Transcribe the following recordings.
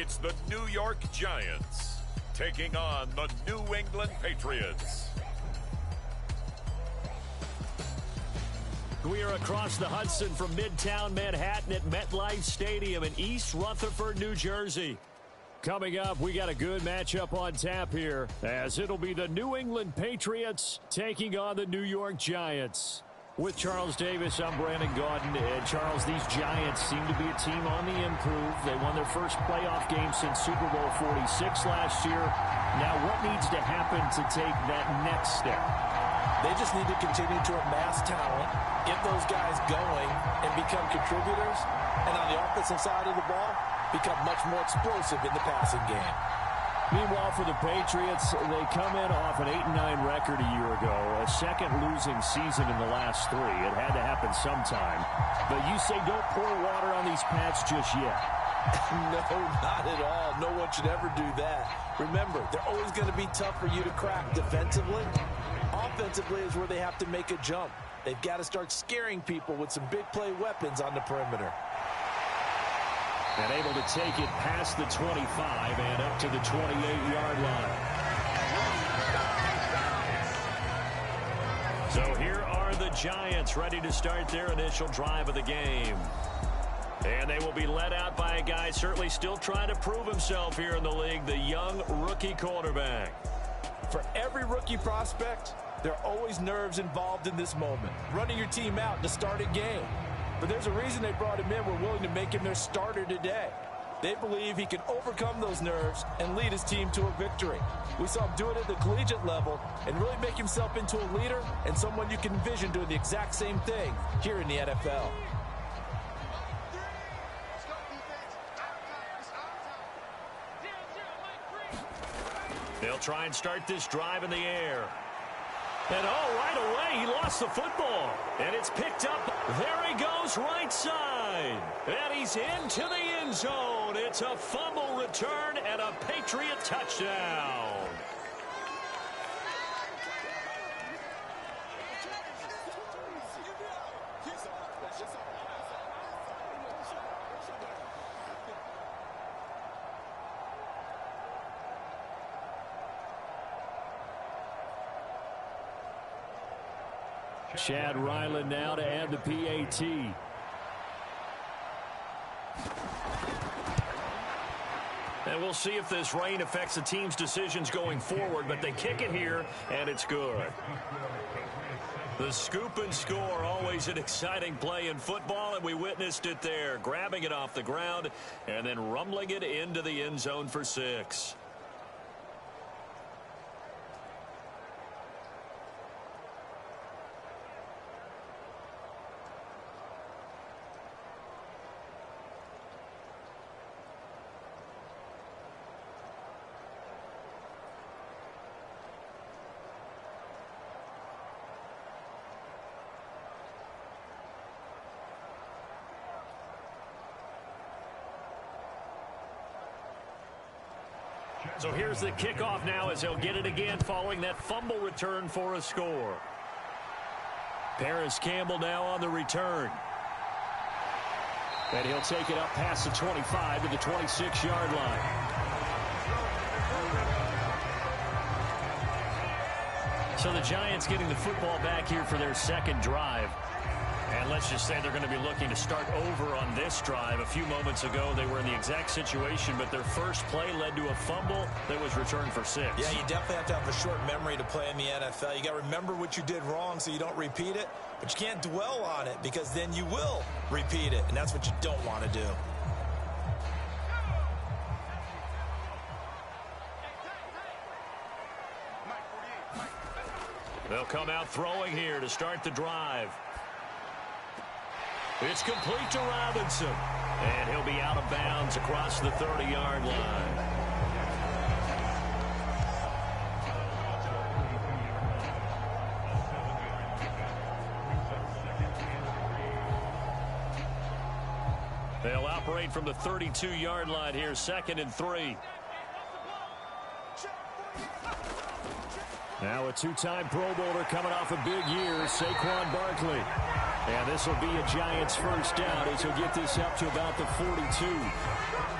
It's the New York Giants taking on the New England Patriots. We are across the Hudson from Midtown Manhattan at MetLife Stadium in East Rutherford, New Jersey. Coming up, we got a good matchup on tap here, as it'll be the New England Patriots taking on the New York Giants. With Charles Davis, I'm Brandon Gaudin. And Charles, these Giants seem to be a team on the improve. They won their first playoff game since Super Bowl 46 last year. Now, what needs to happen to take that next step? They just need to continue to amass talent, get those guys going, and become contributors. And on the offensive side of the ball, become much more explosive in the passing game. Meanwhile, for the Patriots, they come in off an 8-9 record a year ago, a second losing season in the last three. It had to happen sometime. But you say don't pour water on these Pats just yet. No, not at all. No one should ever do that. Remember, they're always going to be tough for you to crack defensively. Offensively is where they have to make a jump. They've got to start scaring people with some big play weapons on the perimeter. And able to take it past the 25 and up to the 28-yard line. So here are the Giants ready to start their initial drive of the game. And they will be led out by a guy certainly still trying to prove himself here in the league, the young rookie quarterback. For every rookie prospect, there are always nerves involved in this moment. Running your team out to start a game. But there's a reason they brought him in. We're willing to make him their starter today. They believe he can overcome those nerves and lead his team to a victory. We saw him do it at the collegiate level and really make himself into a leader and someone you can envision doing the exact same thing here in the NFL. They'll try and start this drive in the air. And right away, he lost the football. And it's picked up. There he goes, right side. And he's into the end zone. It's a fumble return and a Patriot touchdown. Chad Ryland now to add the PAT. And we'll see if this rain affects the team's decisions going forward, but they kick it here, and it's good. The scoop and score, always an exciting play in football, and we witnessed it there, grabbing it off the ground and then rumbling it into the end zone for 6. So here's the kickoff now as he'll get it again following that fumble return for a score. Paris Campbell now on the return. And he'll take it up past the 25 to the 26-yard line. So the Giants getting the football back here for their second drive. And let's just say they're going to be looking to start over on this drive. A few moments ago, they were in the exact situation, but their first play led to a fumble that was returned for 6. Yeah, you definitely have to have a short memory to play in the NFL. You got to remember what you did wrong so you don't repeat it, but you can't dwell on it because then you will repeat it, and that's what you don't want to do. They'll come out throwing here to start the drive. It's complete to Robinson. And he'll be out of bounds across the 30-yard line. They'll operate from the 32-yard line here, 2nd and 3. Now a two-time Pro Bowler coming off a big year, Saquon Barkley. And this will be a Giants first down as he'll get this up to about the 42.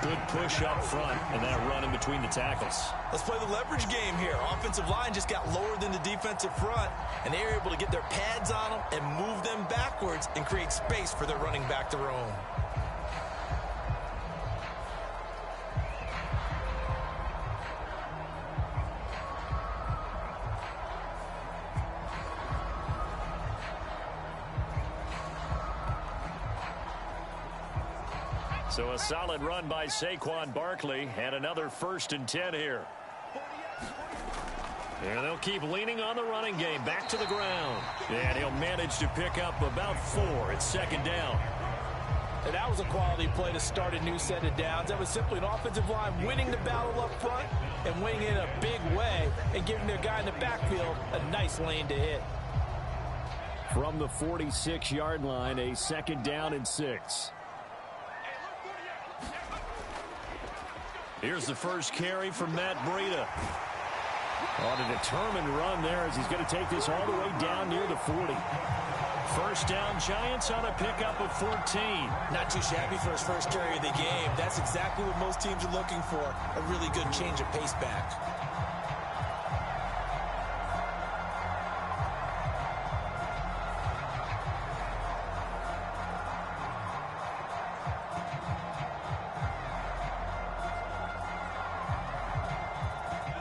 Good push up front and that run in between the tackles. Let's play the leverage game here. Offensive line just got lower than the defensive front, and they were able to get their pads on them and move them backwards and create space for their running back to roam. So a solid run by Saquon Barkley and another 1st and 10 here. And they'll keep leaning on the running game back to the ground. And he'll manage to pick up about 4 at 2nd down. And that was a quality play to start a new set of downs. That was simply an offensive line winning the battle up front and winning it in a big way and giving their guy in the backfield a nice lane to hit. From the 46-yard line, a 2nd down and 6. Here's the first carry from Matt Breida. On a determined run there as he's going to take this all the way down near the 40. 1st down, Giants on a pickup of 14. Not too shabby for his first carry of the game. That's exactly what most teams are looking for, a really good change of pace back.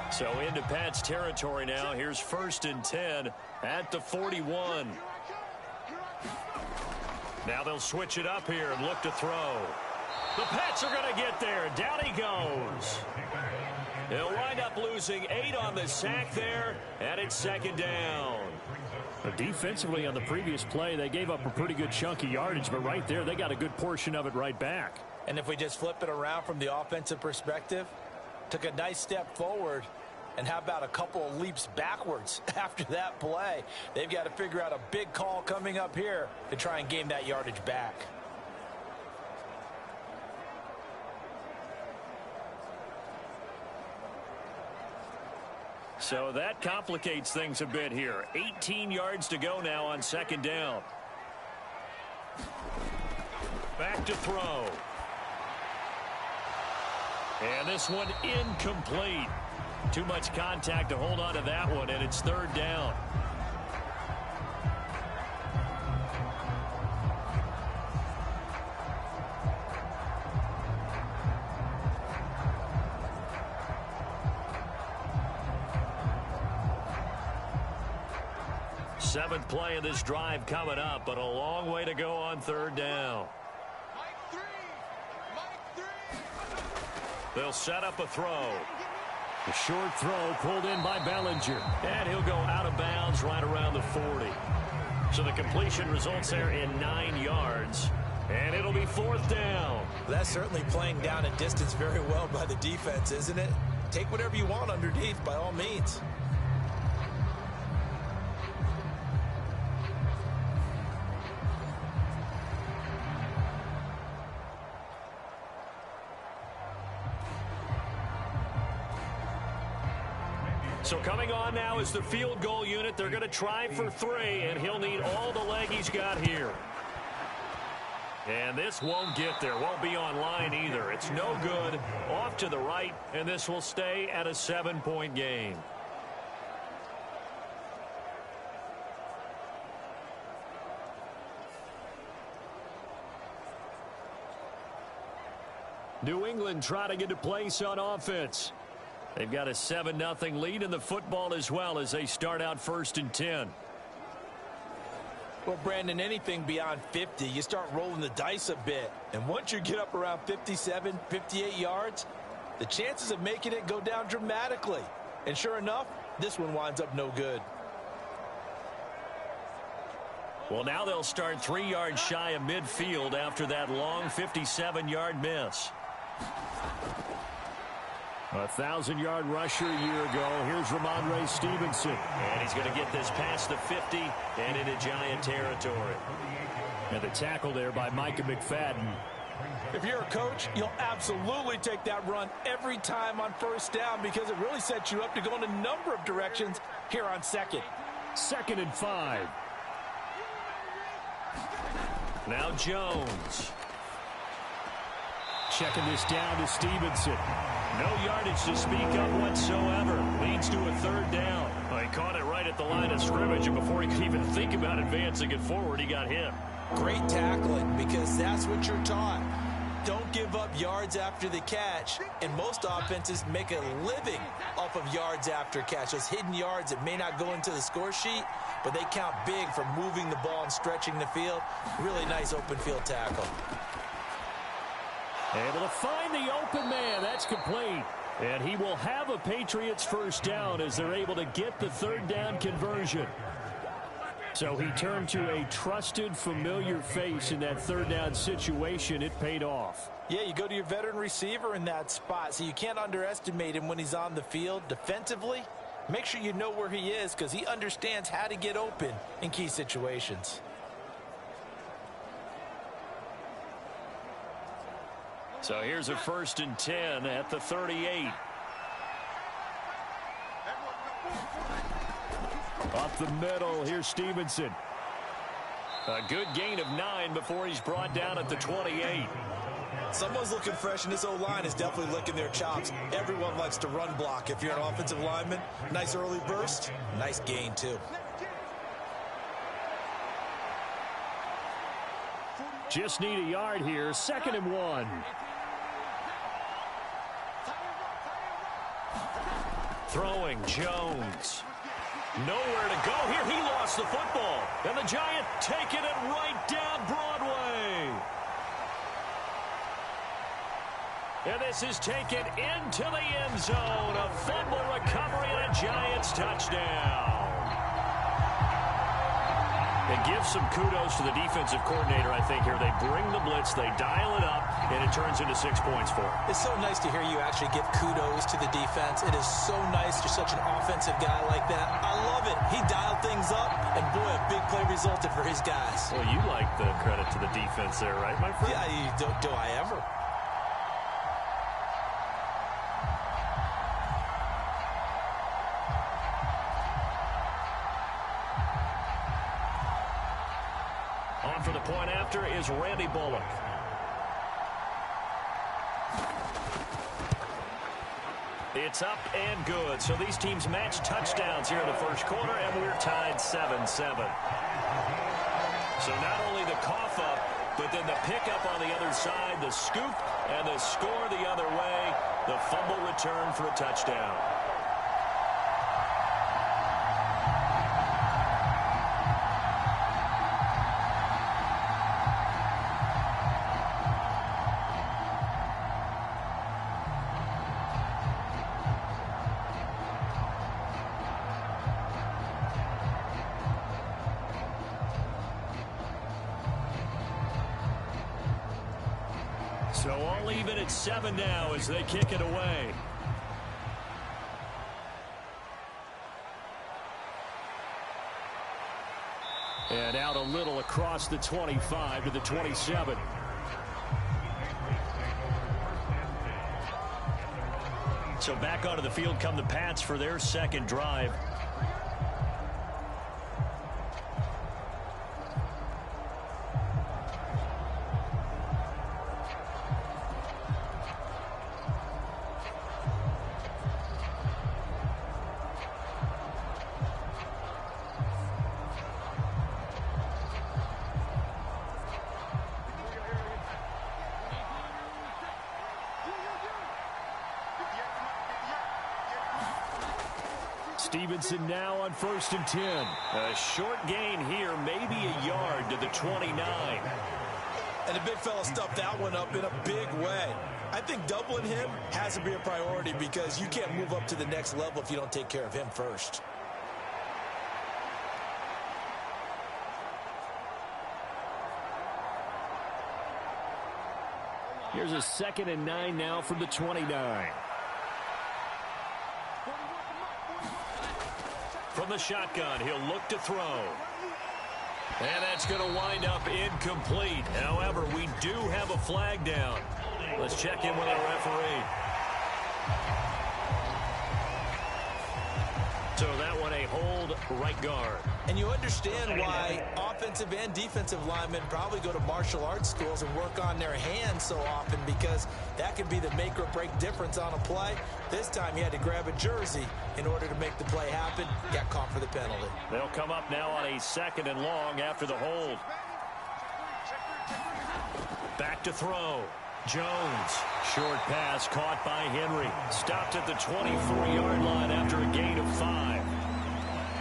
So into Pat's territory now. Here's 1st and 10 at the 41. Now they'll switch it up here and look to throw. The Pats are going to get there. Down he goes. They'll wind up losing 8 on the sack there, and it's 2nd down. Defensively on the previous play, they gave up a pretty good chunk of yardage, but right there, they got a good portion of it right back. And if we just flip it around from the offensive perspective, took a nice step forward, and how about a couple of leaps backwards after that play? They've got to figure out a big call coming up here to try and gain that yardage back. So that complicates things a bit here. 18 yards to go now on 2nd down. Back to throw. And this one incomplete. Too much contact to hold on to that one, and it's 3rd down. Seventh play of this drive coming up, but a long way to go on 3rd down. They'll set up a throw. A short throw pulled in by Bellinger. And he'll go out of bounds right around the 40. So the completion results there in 9 yards. And it'll be 4th down. That's certainly playing down a distance very well by the defense, isn't it? Take whatever you want underneath by all means. So coming on now is the field goal unit. They're going to try for 3, and he'll need all the leg he's got here. And this won't get there. Won't be on line either. It's no good. Off to the right, and this will stay at a 7-point game. New England trying to get a place on offense. They've got a 7-0 lead in the football as well as they start out 1st and 10. Well, Brandon, anything beyond 50, you start rolling the dice a bit. And once you get up around 57, 58 yards, the chances of making it go down dramatically. And sure enough, this one winds up no good. Well, now they'll start 3 yards shy of midfield after that long 57-yard miss. A 1,000-yard rusher a year ago. Here's Ramondre Stevenson. And he's going to get this past the 50 and into Giant territory. And the tackle there by Micah McFadden. If you're a coach, you'll absolutely take that run every time on 1st down because it really sets you up to go in a number of directions here on 2nd. 2nd and 5. Now Jones. checking this down to Stevenson. No yardage to speak of whatsoever. Leads to a third down. Well, he caught it right at the line of scrimmage, and before he could even think about advancing it forward, he got hit. Great tackling, because that's what you're taught. Don't give up yards after the catch, and most offenses make a living off of yards after catch. Those hidden yards that may not go into the score sheet, but they count big for moving the ball and stretching the field. Really nice open field tackle. Able to find the open man. That's complete. And he will have a Patriots first down as they're able to get the third down conversion. So he turned to a trusted, familiar face in that third down situation. It paid off. Yeah, you go to your veteran receiver in that spot, so you can't underestimate him when he's on the field defensively. Make sure you know where he is, because he understands how to get open in key situations. So here's a 1st and 10 at the 38. Up the middle, here's Stevenson. A good gain of 9 before he's brought down at the 28. Someone's looking fresh, and this O-line is definitely licking their chops. Everyone likes to run block. If you're an offensive lineman, nice early burst, nice gain too. Just need a yard here, 2nd and 1. Throwing, Jones. Nowhere to go here. He lost the football. And the Giant taking it right down Broadway. And this is taken into the end zone. A fumble recovery and a Giants touchdown. And give some kudos to the defensive coordinator, I think, here. They bring the blitz, they dial it up, and it turns into 6 points for them. It's so nice to hear you actually give kudos to the defense. It is so nice. You're such an offensive guy like that. I love it. He dialed things up, and boy, a big play resulted for his guys. Well, you like the credit to the defense there, right, my friend? Yeah, do I ever? On for the point after is Randy Bullock. It's up and good. So these teams match touchdowns here in the first quarter, and we're tied 7-7. So not only the cough up, but then the pickup on the other side, the scoop, and the score the other way. The fumble return for a touchdown. So all even at 7 now as they kick it away. And out a little across the 25 to the 27. So back onto the field come the Pats for their second drive. Stevenson now on 1st and 10. A short gain here, maybe a yard to the 29. And the big fella stuffed that one up in a big way. I think doubling him has to be a priority because you can't move up to the next level if you don't take care of him first. Here's a 2nd and 9 now from the 29. From the shotgun, he'll look to throw. And that's going to wind up incomplete. However, we do have a flag down. Let's check in with our referee. So that one a hold right guard. And you understand why offensive and defensive linemen probably go to martial arts schools and work on their hands so often, because that could be the make or break difference on a play. This time he had to grab a jersey in order to make the play happen. Got caught for the penalty. They'll come up now on a 2nd and long after the hold. Back to throw. Jones. Short pass caught by Henry. Stopped at the 24-yard line after a gain of 5.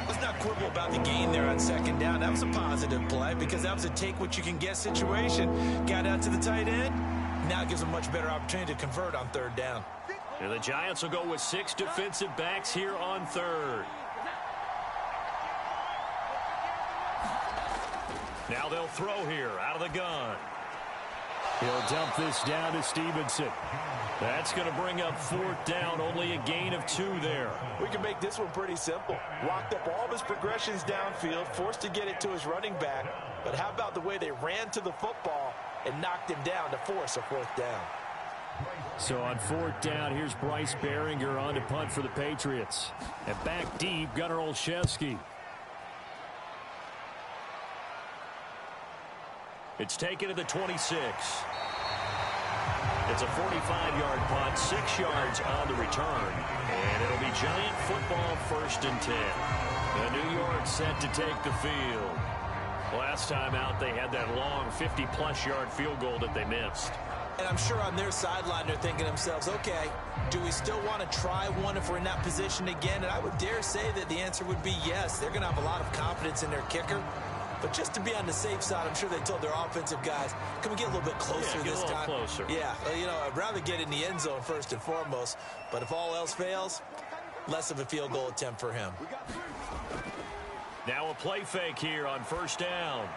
Let's not quibble about the gain there on 2nd down. That was a positive play because that was a take-what-you-can-get situation. Got out to the tight end. Now it gives a much better opportunity to convert on 3rd down. And the Giants will go with 6 defensive backs here on 3rd. Now they'll throw here out of the gun. He'll dump this down to Stevenson. That's going to bring up 4th down. Only a gain of 2 there. We can make this one pretty simple. Locked up all of his progressions downfield, forced to get it to his running back. But how about the way they ran to the football and knocked him down to force a 4th down? So on 4th down, here's Bryce Behringer on to punt for the Patriots. And back deep, Gunnar Olszewski. It's taken to the 26. It's a 45-yard punt, 6 yards on the return. And it'll be Giant football 1st and 10. The New York set to take the field. Last time out, they had that long 50-plus yard field goal that they missed. And I'm sure on their sideline they're thinking to themselves, okay, do we still want to try one if we're in that position again? And I would dare say that the answer would be yes. They're going to have a lot of confidence in their kicker. But just to be on the safe side, I'm sure they told their offensive guys, can we get a little bit closer this time? Closer. Yeah, you know, I'd rather get in the end zone first and foremost. But if all else fails, less of a field goal attempt for him. Now a play fake here on 1st down.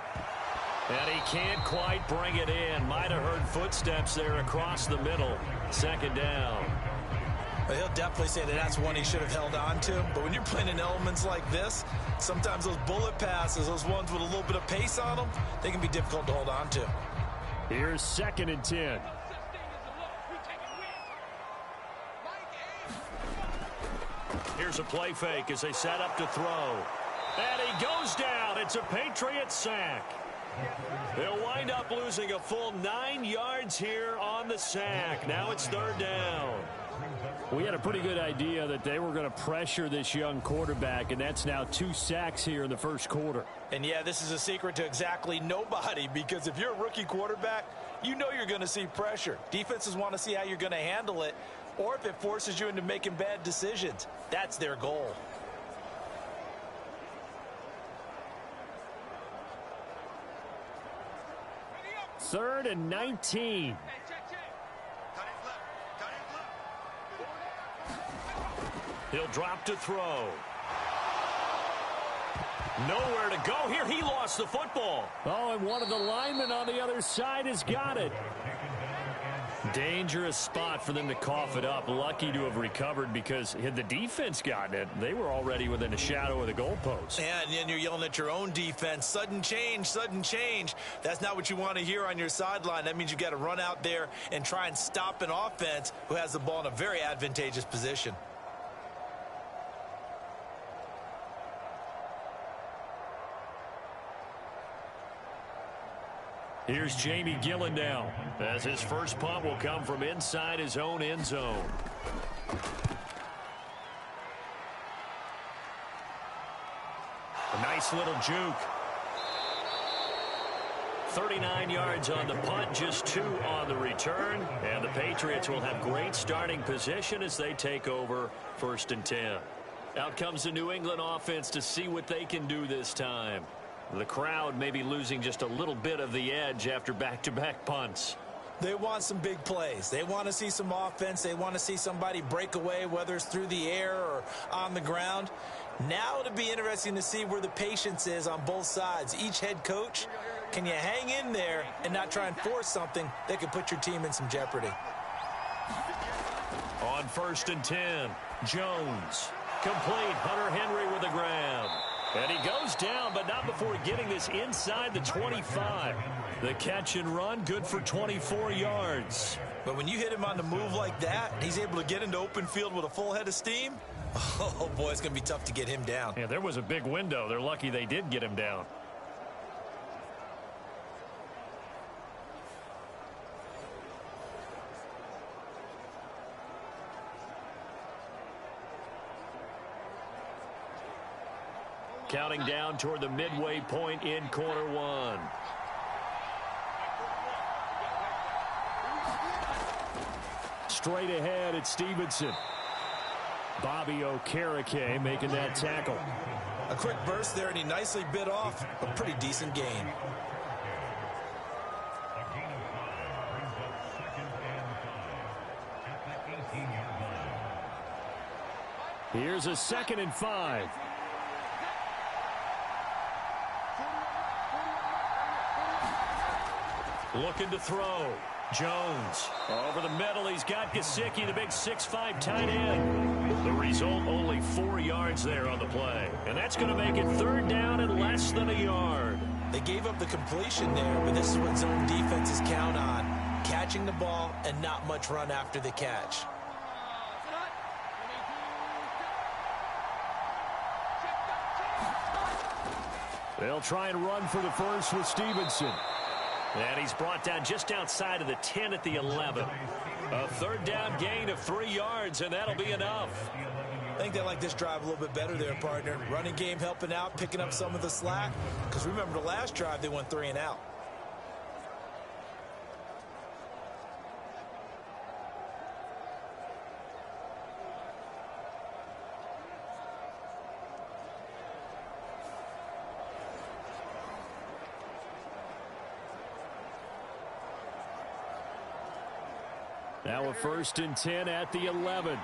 And he can't quite bring it in. Might have heard footsteps there across the middle. 2nd down. Well, he'll definitely say that that's one he should have held on to. But when you're playing in elements like this, sometimes those bullet passes, those ones with a little bit of pace on them, they can be difficult to hold on to. Here's 2nd and 10. Here's a play fake as they set up to throw. And he goes down. It's a Patriot sack. They'll wind up losing a full 9 yards here on the sack. Now it's 3rd down. We had a pretty good idea that they were going to pressure this young quarterback, and that's now 2 sacks here in the 1st quarter. And, yeah, this is a secret to exactly nobody, because if you're a rookie quarterback, you know you're going to see pressure. Defenses want to see how you're going to handle it, or if it forces you into making bad decisions. That's their goal. Third and 19. He'll drop to throw. Nowhere to go here. He lost the football. Oh, and one of the linemen on the other side has got it. Dangerous spot for them to cough it up. Lucky to have recovered, because had the defense gotten it, they were already within a shadow of the goalpost. Yeah, and then you're yelling at your own defense. Sudden change, sudden change. That's not what you want to hear on your sideline. That means you've got to run out there and try and stop an offense who has the ball in a very advantageous position. Here's Jamie Gillen now, as his first punt will come from inside his own end zone. A nice little juke. 39 yards on the punt, just 2 on the return. And the Patriots will have great starting position as they take over 1st and 10. Out comes the New England offense to see what they can do this time. The crowd may be losing just a little bit of the edge after back-to-back punts. They want some big plays. They want to see some offense. They want to see somebody break away, whether it's through the air or on the ground. Now it'll be interesting to see where the patience is on both sides. Each head coach, can you hang in there and not try and force something that could put your team in some jeopardy? On 1st and 10, Jones. Complete. Hunter Henry with a grab. And he goes down, but not before getting this inside the 25. The catch and run, good for 24 yards. But when you hit him on the move like that, he's able to get into open field with a full head of steam, Oh, boy, it's going to be tough to get him down. Yeah, there was a big window. They're lucky they did get him down. Counting down toward the midway point in quarter one. Straight ahead, it's Stevenson. Bobby Okereke making that tackle. A quick burst there, and he nicely bit off a pretty decent gain. Here's a 2nd and 5. Looking to throw. Jones over the middle. He's got Gesicki, the big 6'5" tight end. The result, only 4 yards there on the play. And that's going to make it 3rd down and less than a yard. They gave up the completion there, but this is what zone defenses count on. Catching the ball and not much run after the catch. They'll try and run for the first with Stevenson. And he's brought down just outside of the 10 at the 11. A 3rd down gain of 3 yards, and that'll be enough. I think they like this drive a little bit better there, partner. Running game helping out, picking up some of the slack. Because remember the last drive, they went 3 and out. Now a 1st and 10 at the 11.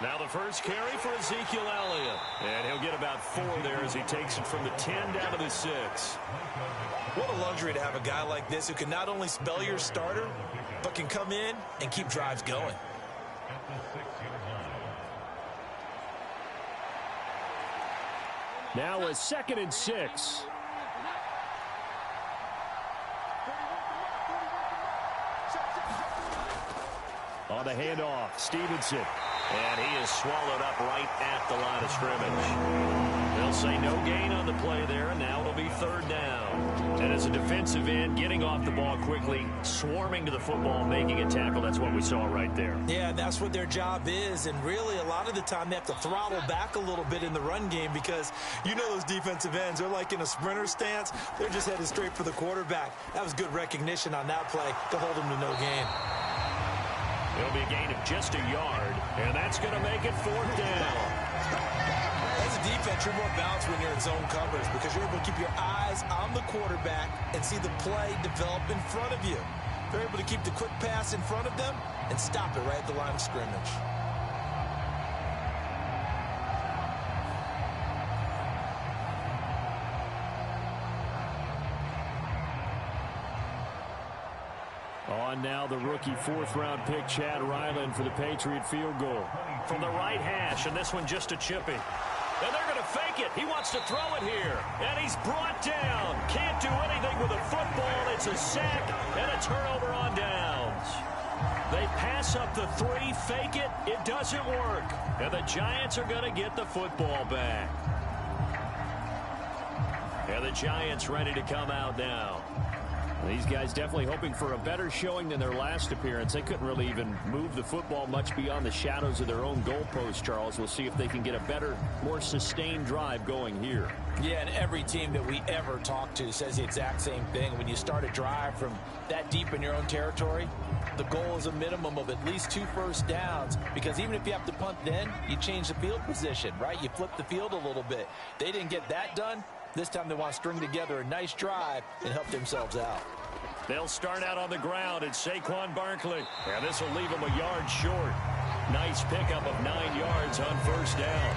Now the first carry for Ezekiel Elliott. And he'll get about 4 there as he takes it from the 10 down to the 6. What a luxury to have a guy like this who can not only spell your starter, but can come in and keep drives going. Now a 2nd and 6. On the handoff, Stevenson. And he is swallowed up right at the line of scrimmage. They'll say no gain on the play there, and now it'll be 3rd down. And as a defensive end, getting off the ball quickly, swarming to the football, making a tackle, that's what we saw right there. Yeah, and that's what their job is. And really, a lot of the time, they have to throttle back a little bit in the run game because you know those defensive ends, they're like in a sprinter stance. They're just headed straight for the quarterback. That was good recognition on that play to hold them to no gain. It'll be a gain of just a yard, and that's going to make it 4th down. As a defense, you're more balanced when you're in zone coverage because you're able to keep your eyes on the quarterback and see the play develop in front of you. They're able to keep the quick pass in front of them and stop it right at the line of scrimmage. On now the rookie 4th-round pick, Chad Ryland, for the Patriot field goal. From the right hash, and this one just a chippy. And they're going to fake it. He wants to throw it here. And he's brought down. Can't do anything with a football. It's a sack and a turnover on downs. They pass up the 3, fake it. It doesn't work. And the Giants are going to get the football back. And the Giants ready to come out now. These guys definitely hoping for a better showing than their last appearance. They couldn't really even move the football much beyond the shadows of their own goalpost, Charles. We'll see if they can get a better, more sustained drive going here. Yeah, and every team that we ever talk to says the exact same thing. When you start a drive from that deep in your own territory, the goal is a minimum of at least 2 first downs, because even if you have to punt then, you change the field position, right? You flip the field a little bit. They didn't get that done. This time they want to string together a nice drive and help themselves out. They'll start out on the ground. It's Saquon Barkley. And this will leave them a yard short. Nice pickup of 9 yards on 1st down.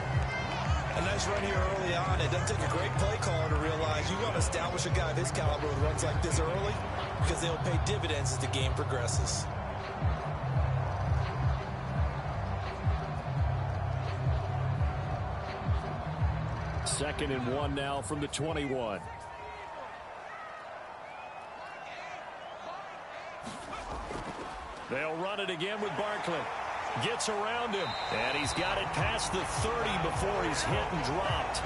A nice run here early on. It doesn't take a great play caller to realize you want to establish a guy of his caliber with runs like this early, because they'll pay dividends as the game progresses. Second and 1 now from the 21. run it again with Barkley. Gets around him, and he's got it past the 30 before he's hit and dropped.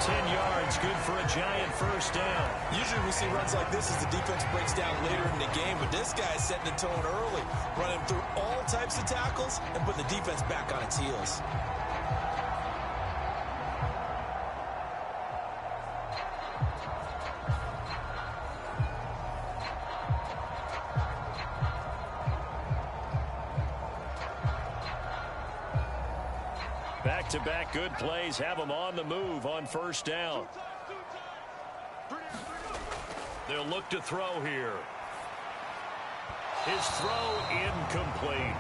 10 yards, good for a Giant first down. Usually we see runs like this as the defense breaks down later in the game, but this guy's setting the tone early, running through all types of tackles and putting the defense back on its heels. Back-to-back good plays have them on the move on first down. They'll look to throw here. His throw incomplete.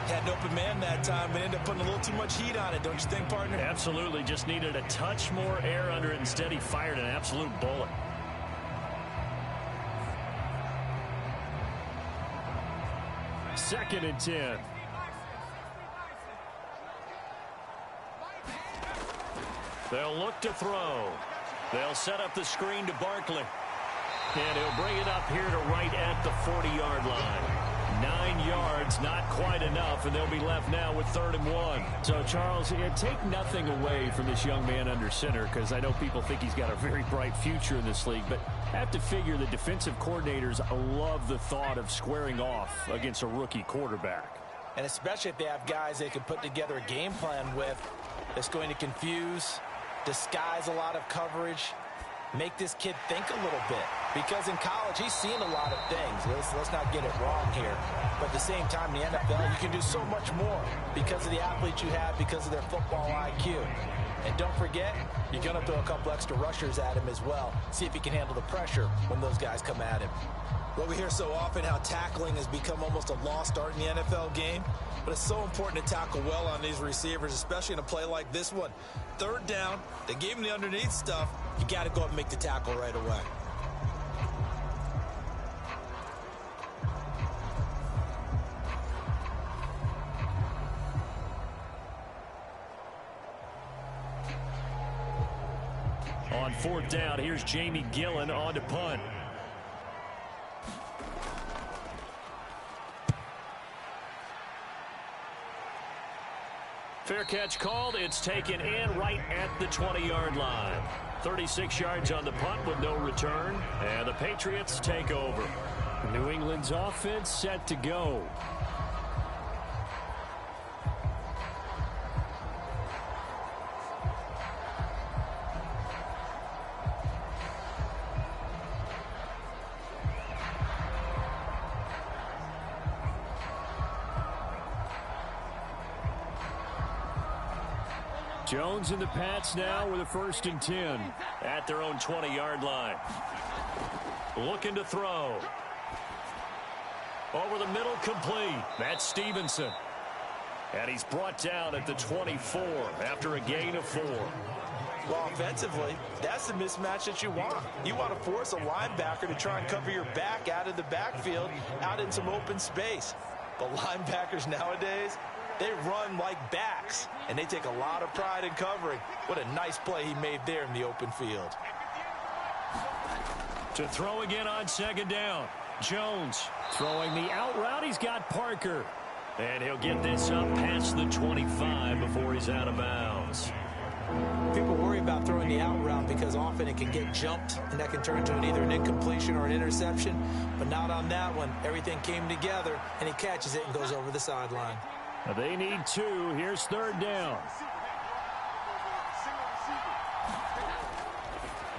Had an open man that time, but ended up putting a little too much heat on it, don't you think, partner? Absolutely. Just needed a touch more air under it. Instead, he fired an absolute bullet. Second and 10. They'll look to throw. They'll set up the screen to Barkley. And he'll bring it up here to right at the 40-yard line. 9 yards, not quite enough, and they'll be left now with 3rd and 1. So, Charles, take nothing away from this young man under center, because I know people think he's got a very bright future in this league, but I have to figure the defensive coordinators love the thought of squaring off against a rookie quarterback. And especially if they have guys they can put together a game plan with that's going to confuse, disguise a lot of coverage, make this kid think a little bit. Because in college, he's seen a lot of things. Let's not get it wrong here. But at the same time, in the NFL, you can do so much more because of the athletes you have, because of their football IQ. And don't forget, you're going to throw a couple extra rushers at him as well. See if he can handle the pressure when those guys come at him. Well, we hear so often how tackling has become almost a lost art in the NFL game. But it's so important to tackle well on these receivers, especially in a play like this one. 3rd down, they gave him the underneath stuff. You got to go up and make the tackle right away. On 4th down, here's Jamie Gillen on to punt. Fair catch called. It's taken in right at the 20-yard line. 36 yards on the punt with no return. And the Patriots take over. New England's offense set to go. Jones and the Pats now with a 1st and 10 at their own 20-yard line. Looking to throw. Over the middle, complete. That's Stevenson. And he's brought down at the 24 after a gain of 4. Well, offensively, that's the mismatch that you want. You want to force a linebacker to try and cover your back out of the backfield, out in some open space. But linebackers nowadays, they run like backs, and they take a lot of pride in covering. What a nice play he made there in the open field. To throw again on 2nd down. Jones throwing the out route. He's got Parker. And he'll get this up past the 25 before he's out of bounds. People worry about throwing the out route because often it can get jumped, and that can turn into either an incompletion or an interception. But not on that one. Everything came together, and he catches it and goes over the sideline. They need 2. Here's 3rd down.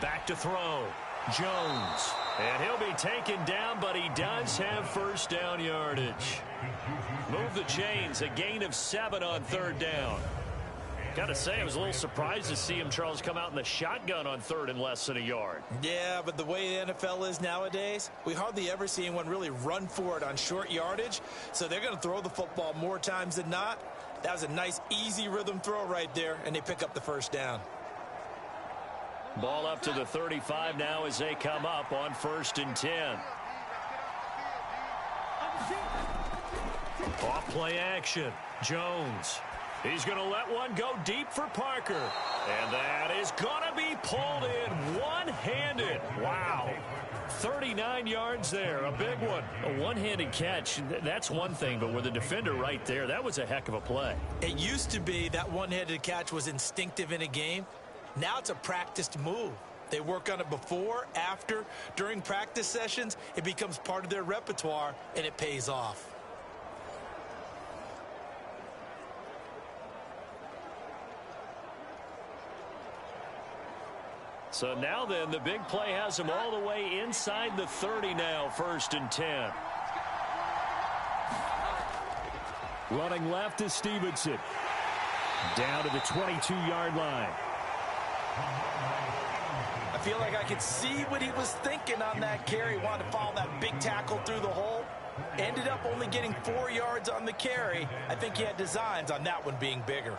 Back to throw. Jones. And he'll be taken down, but he does have 1st down yardage. Move the chains. A gain of 7 on 3rd down. Got to say, I was a little surprised to see him, Charles, come out in the shotgun on 3rd and less than a yard. Yeah, but the way the NFL is nowadays, we hardly ever see anyone really run for it on short yardage. So they're going to throw the football more times than not. That was a nice, easy rhythm throw right there, and they pick up the 1st down. Ball up to the 35 now as they come up on 1st and 10. Off play action. Jones. He's going to let one go deep for Parker. And that is going to be pulled in one-handed. Wow. 39 yards there, a big one. A one-handed catch, that's one thing, but with the defender right there, that was a heck of a play. It used to be that one-handed catch was instinctive in a game. Now it's a practiced move. They work on it before, after, during practice sessions. It becomes part of their repertoire, and it pays off. So now then, the big play has him all the way inside the 30 now, 1st and 10. Running left is Stevenson. Down to the 22-yard line. I feel like I could see what he was thinking on that carry. Wanted to follow that big tackle through the hole. Ended up only getting 4 yards on the carry. I think he had designs on that one being bigger.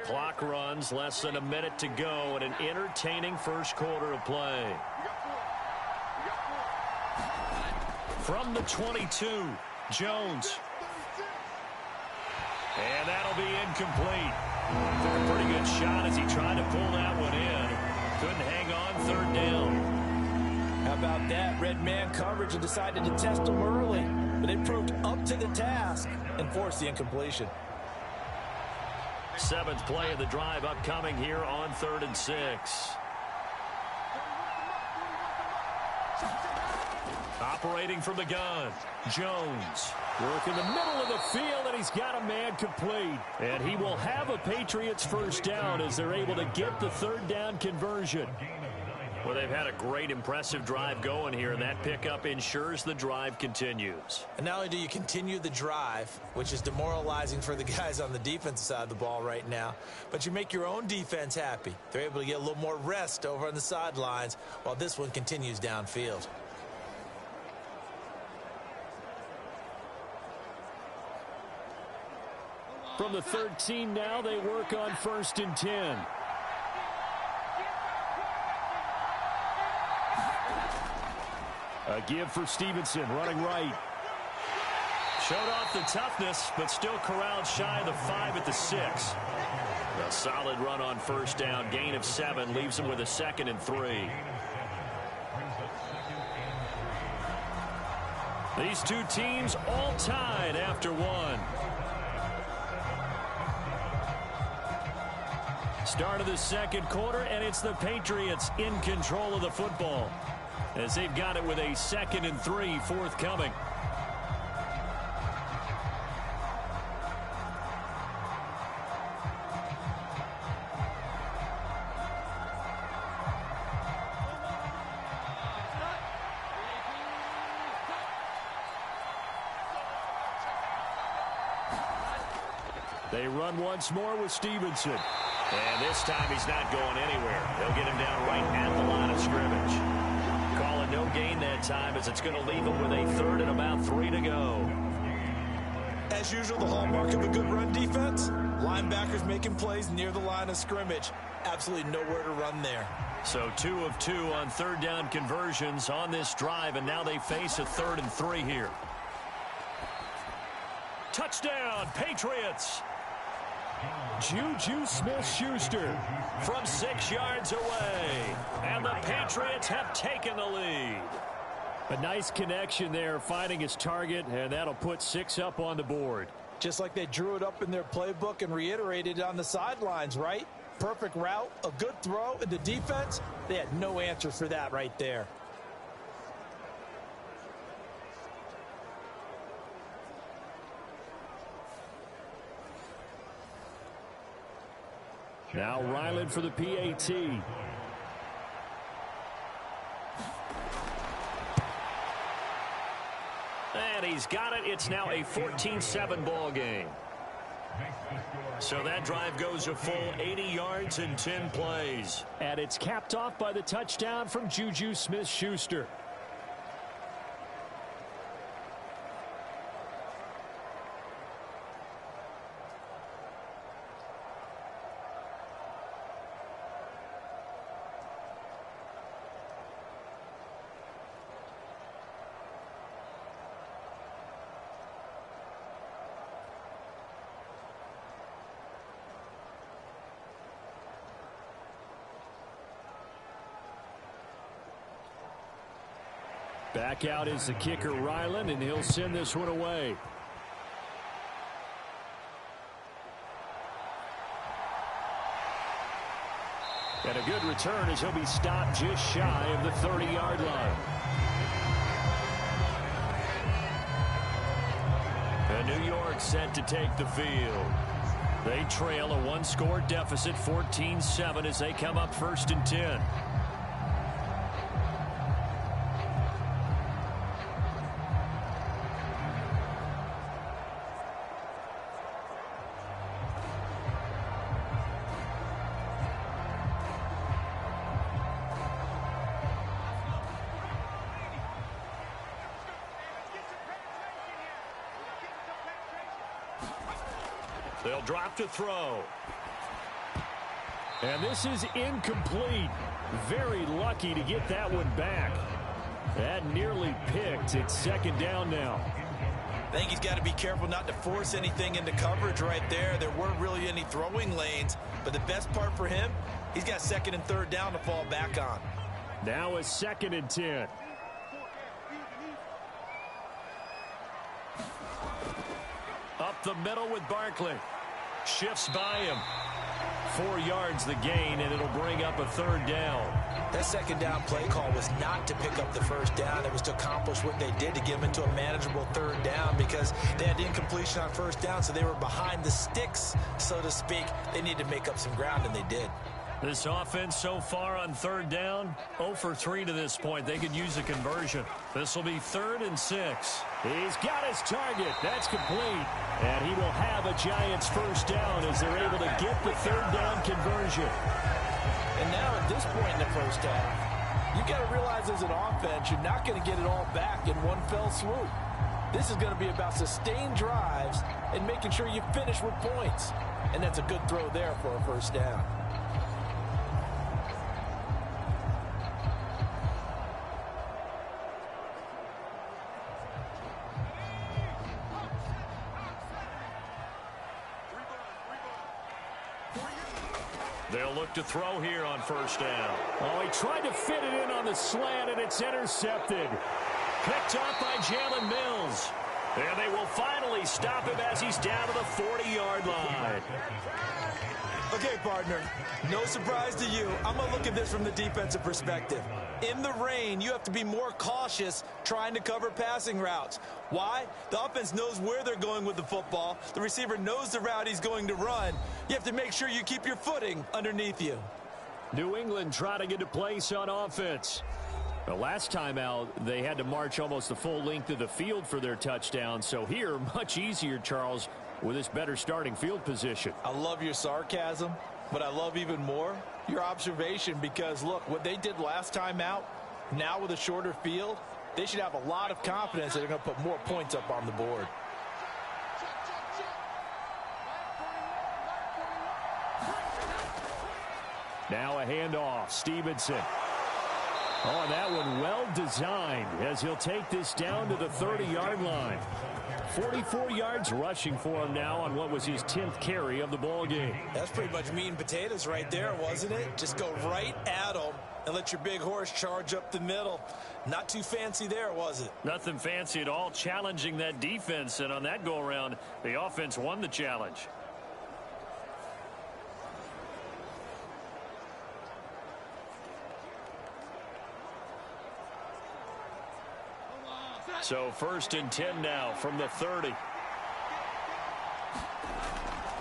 Clock runs, less than a minute to go, and an entertaining first quarter of play. From the 22, Jones. And that'll be incomplete. Took a pretty good shot as he tried to pull that one in. Couldn't hang on, 3rd down. How about that? Red man coverage and decided to test him early. But they proved up to the task and forced the incompletion. 7th play of the drive upcoming here on 3rd and 6. Operating from the gun, Jones. Work in the middle of the field, and he's got a man complete. And he will have a Patriots first down as they're able to get the 3rd down conversion. Well, they've had a great, impressive drive going here, and that pickup ensures the drive continues. And not only do you continue the drive, which is demoralizing for the guys on the defensive side of the ball right now, but you make your own defense happy. They're able to get a little more rest over on the sidelines while this one continues downfield. From the 13 now, they work on 1st and 10. A give for Stevenson, running right. Showed off the toughness, but still corralled shy of the 5 at the 6. A solid run on 1st down. Gain of 7 leaves him with a 2nd and 3. These two teams all tied after 1. Start of the 2nd quarter, and it's the Patriots in control of the football, as they've got it with a 2nd and 3 forthcoming. They run once more with Stevenson. And this time he's not going anywhere. They'll get him down right at the line of scrimmage. Calling no gain that time, as it's going to leave him with a 3rd and about 3 to go. As usual, the hallmark of a good run defense, linebackers making plays near the line of scrimmage. Absolutely nowhere to run there. So 2 of 2 on 3rd down conversions on this drive, and now they face a 3rd and 3 here. Touchdown, Patriots! Juju Smith-Schuster from 6 yards away. And the Patriots have taken the lead. A nice connection there, finding his target, and that'll put 6 up on the board. Just like they drew it up in their playbook and reiterated it on the sidelines, right? Perfect route, a good throw, and the defense, they had no answer for that right there. Now Ryland for the PAT. And he's got it. It's now a 14-7 ball game. So that drive goes a full 80 yards in 10 plays. And it's capped off by the touchdown from Juju Smith-Schuster. Back out is the kicker, Ryland, and he'll send this one away. And a good return as he'll be stopped just shy of the 30-yard line. And New York set to take the field. They trail a one-score deficit, 14-7, as they come up 1st and 10. They'll drop to throw. And this is incomplete. Very lucky to get that one back. That nearly picked. It's 2nd down now. I think he's got to be careful not to force anything into coverage right there. There weren't really any throwing lanes. But the best part for him, he's got 2nd and 3rd down to fall back on. Now a 2nd and 10. Up the middle with Barkley. Shifts by him. 4 yards the gain, and it'll bring up a 3rd down. That 2nd down play call was not to pick up the 1st down. It was to accomplish what they did to get them into a manageable 3rd down because they had incompletion on 1st down, so they were behind the sticks, so to speak. They needed to make up some ground, and they did. This offense so far on 3rd down, 0 for 3 to this point. They could use a conversion. This will be 3rd and 6. He's got his target. That's complete. And he will have a Giants 1st down as they're able to get the 3rd down conversion. And now at this point in the 1st half, you've got to realize as an offense, you're not going to get it all back in one fell swoop. This is going to be about sustained drives and making sure you finish with points. And that's a good throw there for a 1st down. They'll look to throw here on 1st down. Oh, he tried to fit it in on the slant, and it's intercepted. Picked up by Jalen Mills. And they will finally stop him as he's down to the 40-yard line. Okay, partner, no surprise to you. I'm going to look at this from the defensive perspective. In the rain, you have to be more cautious trying to cover passing routes. Why? The offense knows where they're going with the football. The receiver knows the route he's going to run. You have to make sure you keep your footing underneath you. New England trying to get a place on offense. The last time out, they had to march almost the full length of the field for their touchdown. So here, much easier, Charles, with this better starting field position. I love your sarcasm, but I love even more your observation because, look, what they did last time out, now with a shorter field, they should have a lot of confidence that they're going to put more points up on the board. Now a handoff. Stevenson. Oh, and that one well designed as he'll take this down to the 30-yard line. 44 yards rushing for him now on what was his 10th carry of the ball game. That's pretty much meat and potatoes right there, wasn't it? Just go right at him and let your big horse charge up the middle. Not too fancy there, was it? Nothing fancy at all, challenging that defense, and on that go-around, the offense won the challenge. So 1st and 10 now from the 30.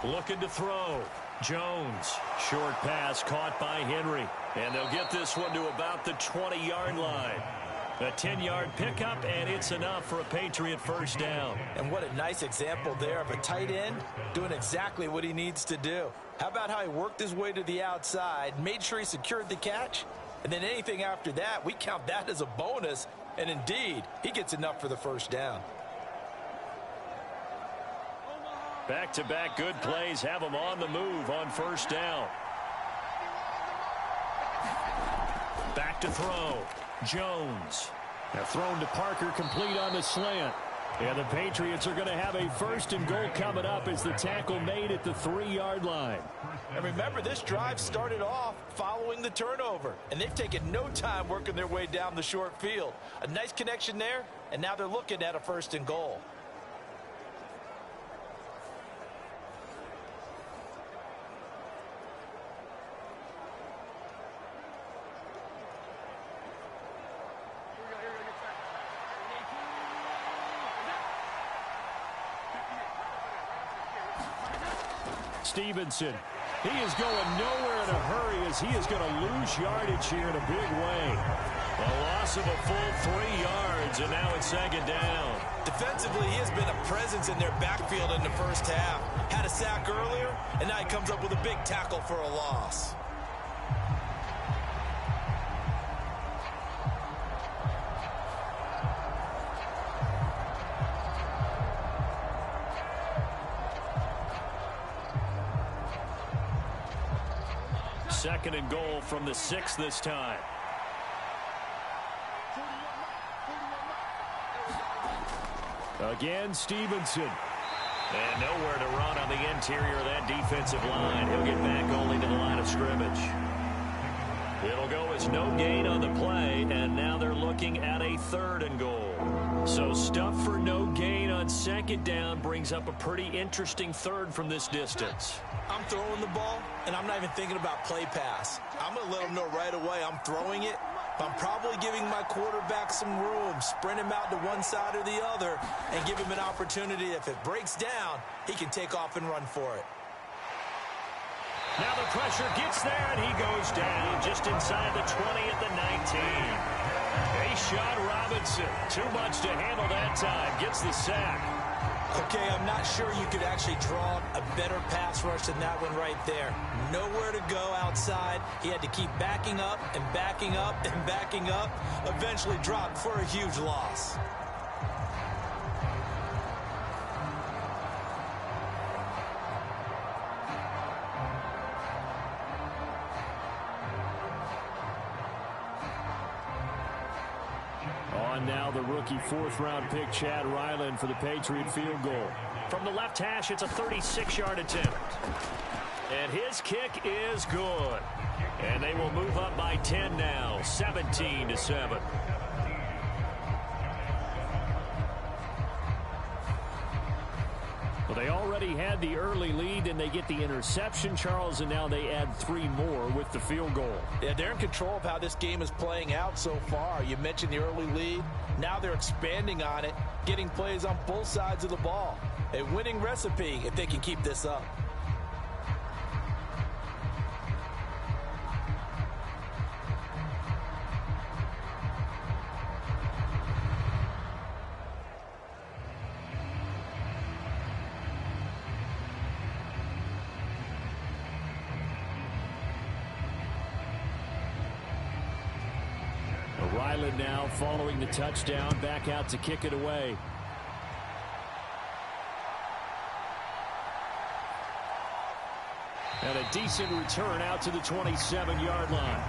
Looking to throw. Jones. Short pass caught by Henry. And they'll get this one to about the 20-yard line. A 10-yard pickup, and it's enough for a Patriot 1st down. And what a nice example there of a tight end doing exactly what he needs to do. How about how he worked his way to the outside, made sure he secured the catch, and then anything after that, we count that as a bonus. And indeed, he gets enough for the 1st down. Back-to-back good plays have him on the move on 1st down. Back to throw. Jones. Now thrown to Parker, complete on the slant. And the Patriots are going to have a 1st and goal coming up as the tackle made at the 3-yard line. And remember, this drive started off following the turnover, and they've taken no time working their way down the short field. A nice connection there, and now they're looking at a 1st and goal. Stevenson. He is going nowhere in a hurry as he is going to lose yardage here in a big way. A loss of a full 3 yards, and now it's 2nd down. Defensively, he has been a presence in their backfield in the first half. Had a sack earlier, and now he comes up with a big tackle for a loss. Second and goal from the 6 this time. Again, Stevenson. And nowhere to run on the interior of that defensive line. He'll get back only to the line of scrimmage. It'll go as no gain on the play, and now they're looking at a 3rd and goal. So stuff for no gain on 2nd down brings up a pretty interesting 3rd from this distance. I'm throwing the ball, and I'm not even thinking about play pass. I'm going to let them know right away I'm throwing it, but I'm probably giving my quarterback some room, sprint him out to one side or the other, and give him an opportunity. If it breaks down, he can take off and run for it. Now the pressure gets there, and he goes down just inside the 20 at the 19. Shot Robinson. Too much to handle that time. Gets the sack. Okay, I'm not sure you could actually draw a better pass rush than that one right there. Nowhere to go outside. He had to keep backing up and backing up and backing up. Eventually dropped for a huge loss. Now the rookie 4th-round pick Chad Ryland for the Patriot field goal. From the left hash, it's a 36-yard attempt. And his kick is good. And they will move up by 10 now, 17-7. Well, they already had the early lead, and they get the interception, Charles, and now they add 3 more with the field goal. Yeah, they're in control of how this game is playing out so far. You mentioned the early lead. Now they're expanding on it, getting plays on both sides of the ball. A winning recipe if they can keep this up. Ryland now following the touchdown, back out to kick it away. And a decent return out to the 27-yard line.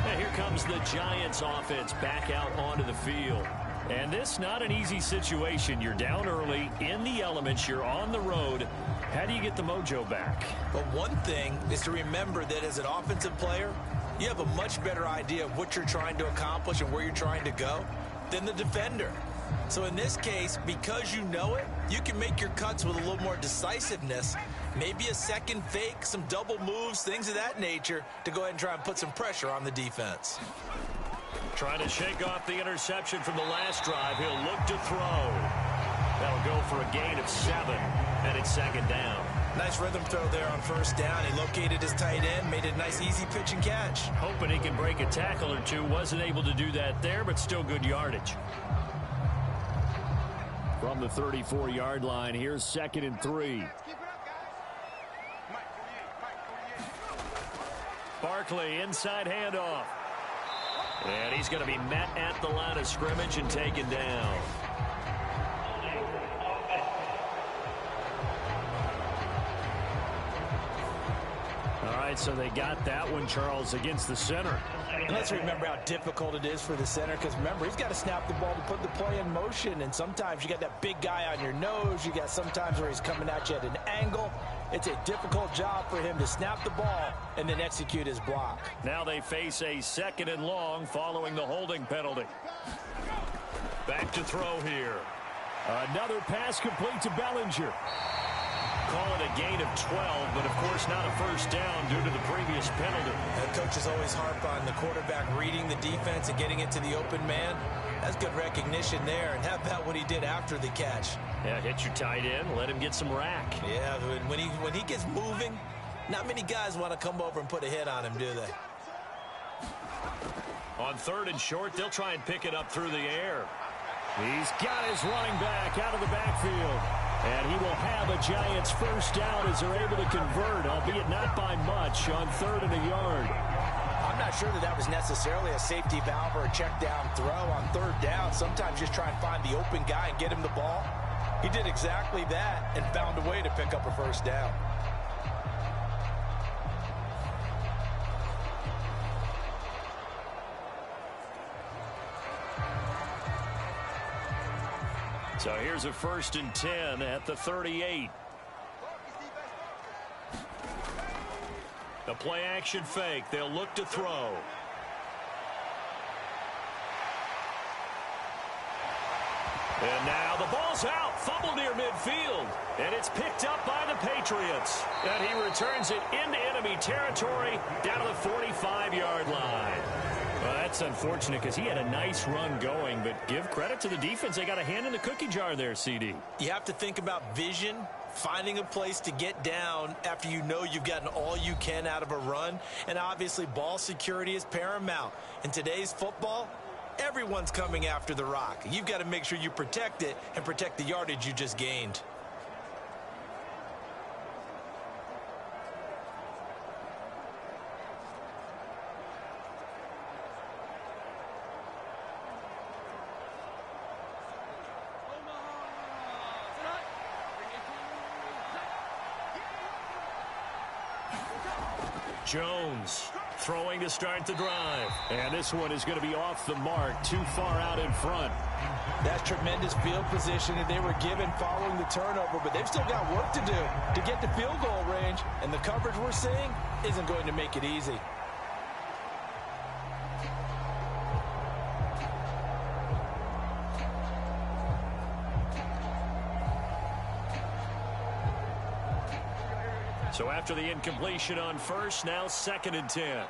And here comes the Giants offense back out onto the field. And this not an easy situation. You're down early, in the elements, you're on the road. How do you get the mojo back? But one thing is to remember that as an offensive player, you have a much better idea of what you're trying to accomplish and where you're trying to go than the defender. So in this case, because you know it, you can make your cuts with a little more decisiveness, maybe a second fake, some double moves, things of that nature, to go ahead and try and put some pressure on the defense. Trying to shake off the interception from the last drive. He'll look to throw. That'll go for a gain of 7, and it's 2nd down. Nice rhythm throw there on 1st down. He located his tight end, made it a nice easy pitch and catch. Hoping he can break a tackle or two. Wasn't able to do that there, but still good yardage. From the 34-yard line, here's 2nd and 3. Barkley, inside handoff. And he's going to be met at the line of scrimmage and taken down. All right, so they got that one, Charles, against the center. And let's remember how difficult it is for the center, because remember, he's got to snap the ball to put the play in motion, and sometimes you got that big guy on your nose. You got sometimes where he's coming at you at an angle. It's a difficult job for him to snap the ball and then execute his block. Now they face a 2nd and long following the holding penalty. Back to throw here. Another pass complete to Bellinger. Call it a gain of 12, but of course not a first down due to the previous penalty. Coaches always harp on the quarterback reading the defense and getting it to the open man. That's good recognition there. And how about what he did after the catch? Yeah, hit your tight end, let him get some rack. Yeah, when he gets moving, not many guys want to come over and put a hit on him, do they? On 3rd and short, they'll try and pick it up through the air. He's got his running back out of the backfield. And he will have a Giants first down as they're able to convert, albeit not by much, on 3rd and a yard. I'm not sure that was necessarily a safety valve or a check down throw on 3rd down. Sometimes just try and find the open guy and get him the ball. He did exactly that and found a way to pick up a first down. So here's a 1st and 10 at the 38. The play action fake. They'll look to throw. And now the ball's out. Fumble near midfield. And it's picked up by the Patriots. And he returns it into enemy territory down to the 45-yard line. Well, that's unfortunate because he had a nice run going, but give credit to the defense. They got a hand in the cookie jar there, CD. You have to think about vision, finding a place to get down after you know you've gotten all you can out of a run. And obviously, ball security is paramount. In today's football, everyone's coming after the rock. You've got to make sure you protect it and protect the yardage you just gained. Jones throwing to start the drive. And this one is going to be off the mark, too far out in front. That's tremendous field position that they were given following the turnover, but they've still got work to do to get to field goal range, and the coverage we're seeing isn't going to make it easy. So after the incompletion on 1st, now 2nd and 10.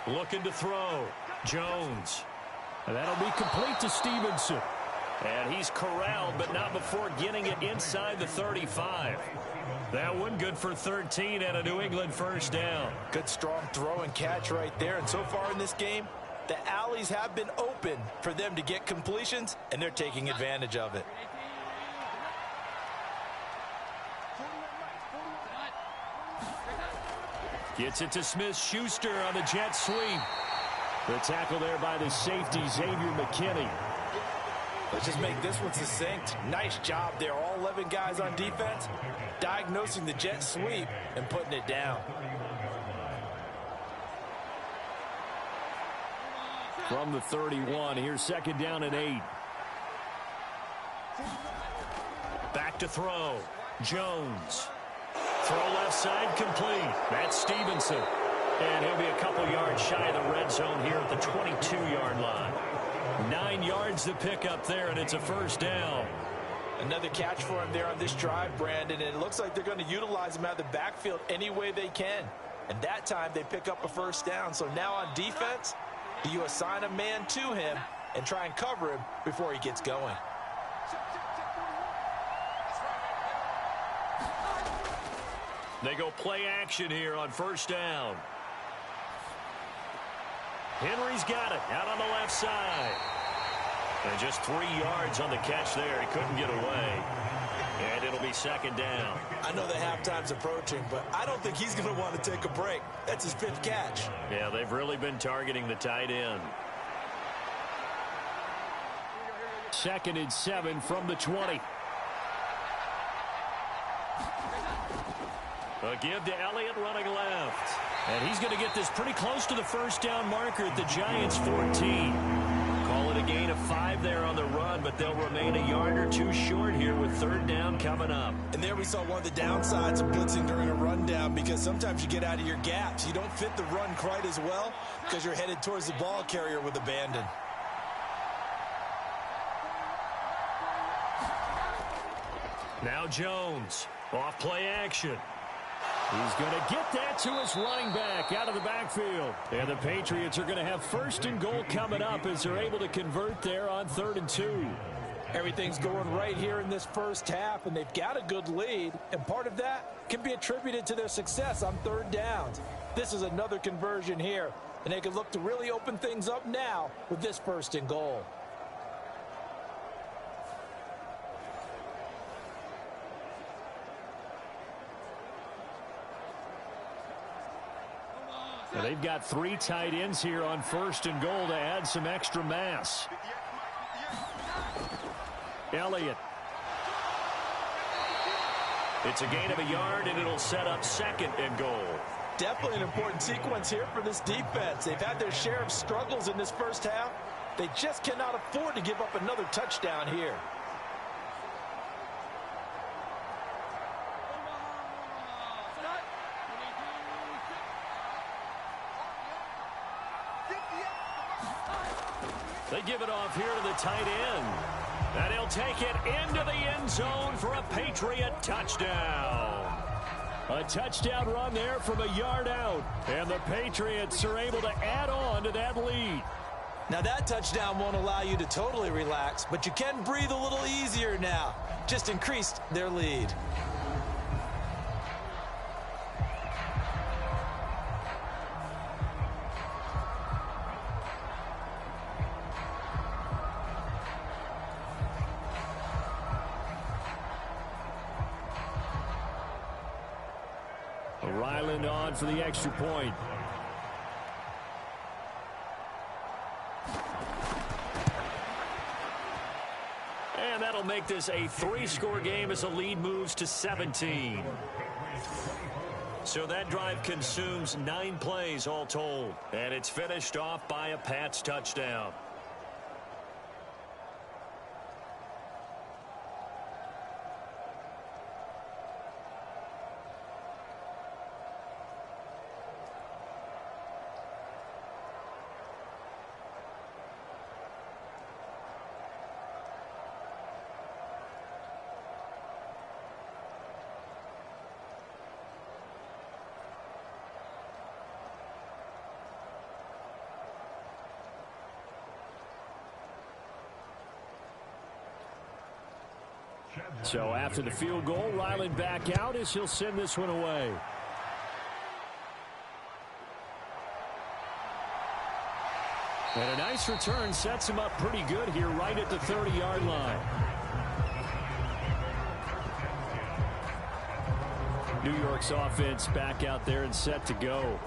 Looking to throw. Jones. And that'll be complete to Stevenson. And he's corralled, but not before getting it inside the 35. That one good for 13 and a New England first down. Good strong throw and catch right there. And so far in this game, the alleys have been open for them to get completions, and they're taking advantage of it. Gets it to Smith-Schuster on the jet sweep. The tackle there by the safety, Xavier McKinney. Let's just make this one succinct. Nice job there. All 11 guys on defense diagnosing the jet sweep and putting it down. From the 31, here's 2nd down and 8. Back to throw. Jones. Throw left side complete. That's Stevenson. And he'll be a couple yards shy of the red zone here at the 22-yard line. 9 yards to pick up there, and it's a first down. Another catch for him there on this drive, Brandon, and it looks like they're going to utilize him out of the backfield any way they can. And that time they pick up a first down. So now on defense, do you assign a man to him and try and cover him before he gets going? They go play action here on first down. Henry's got it out on the left side. And just 3 yards on the catch there. He couldn't get away. And it'll be 2nd down. I know the halftime's approaching, but I don't think he's going to want to take a break. That's his 5th catch. Yeah, they've really been targeting the tight end. 2nd and 7 from the 20. A give to Elliott running left. And he's going to get this pretty close to the first down marker at the Giants' 14. Call it a gain of 5 there on the run, but they'll remain a yard or two short here with third down coming up. And there we saw one of the downsides of blitzing during a rundown, because sometimes you get out of your gaps. You don't fit the run quite as well because you're headed towards the ball carrier with abandon. Now Jones, off play action. He's going to get that to his running back out of the backfield. And the Patriots are going to have first and goal coming up as they're able to convert there on 3rd and 2. Everything's going right here in this first half, and they've got a good lead. And part of that can be attributed to their success on third downs. This is another conversion here, and they can look to really open things up now with this first and goal. Now they've got 3 tight ends here on 1st and goal to add some extra mass. Elliott. It's a gain of a yard, and it'll set up 2nd and goal. Definitely an important sequence here for this defense. They've had their share of struggles in this first half. They just cannot afford to give up another touchdown here. They give it off here to the tight end. And he'll take it into the end zone for a Patriot touchdown. A touchdown run there from a yard out. And the Patriots are able to add on to that lead. Now that touchdown won't allow you to totally relax, but you can breathe a little easier now. Just increased their lead. Ryland on for the extra point. And that'll make this a 3-score game as the lead moves to 17. So that drive consumes 9 plays all told. And it's finished off by a Pats touchdown. So after the field goal, Ryland back out as he'll send this one away. And a nice return sets him up pretty good here right at the 30-yard line. New York's offense back out there and set to go.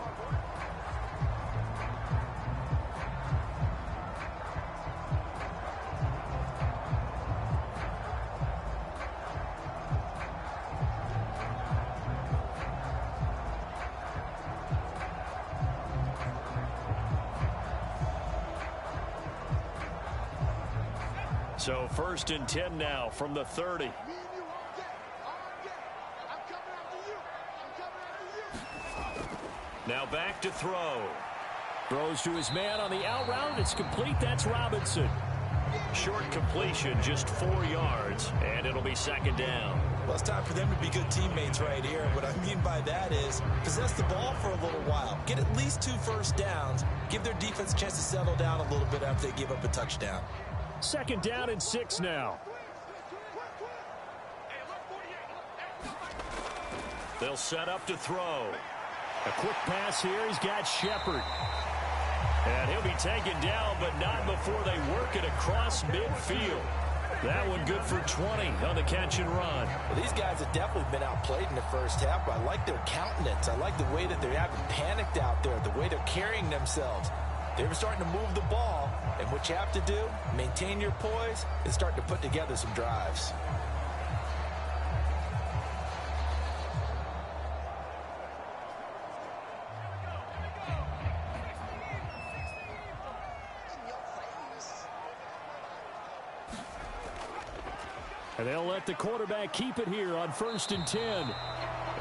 So 1st and 10 now from the 30. Now back to throw. Throws to his man on the out route. It's complete. That's Robinson. Short completion, just 4 yards, and it'll be 2nd down. Well, it's time for them to be good teammates right here. What I mean by that is possess the ball for a little while. Get at least 2 first downs. Give their defense a chance to settle down a little bit after they give up a touchdown. 2nd down and 6 now. They'll set up to throw. A quick pass here. He's got Shepard. And he'll be taken down, but not before they work it across midfield. That one good for 20 on the catch and run. Well, these guys have definitely been outplayed in the first half, but I like their countenance. I like the way that they haven't panicked out there, the way they're carrying themselves. They're starting to move the ball, and what you have to do, maintain your poise and start to put together some drives. And they'll let the quarterback keep it here on 1st and 10.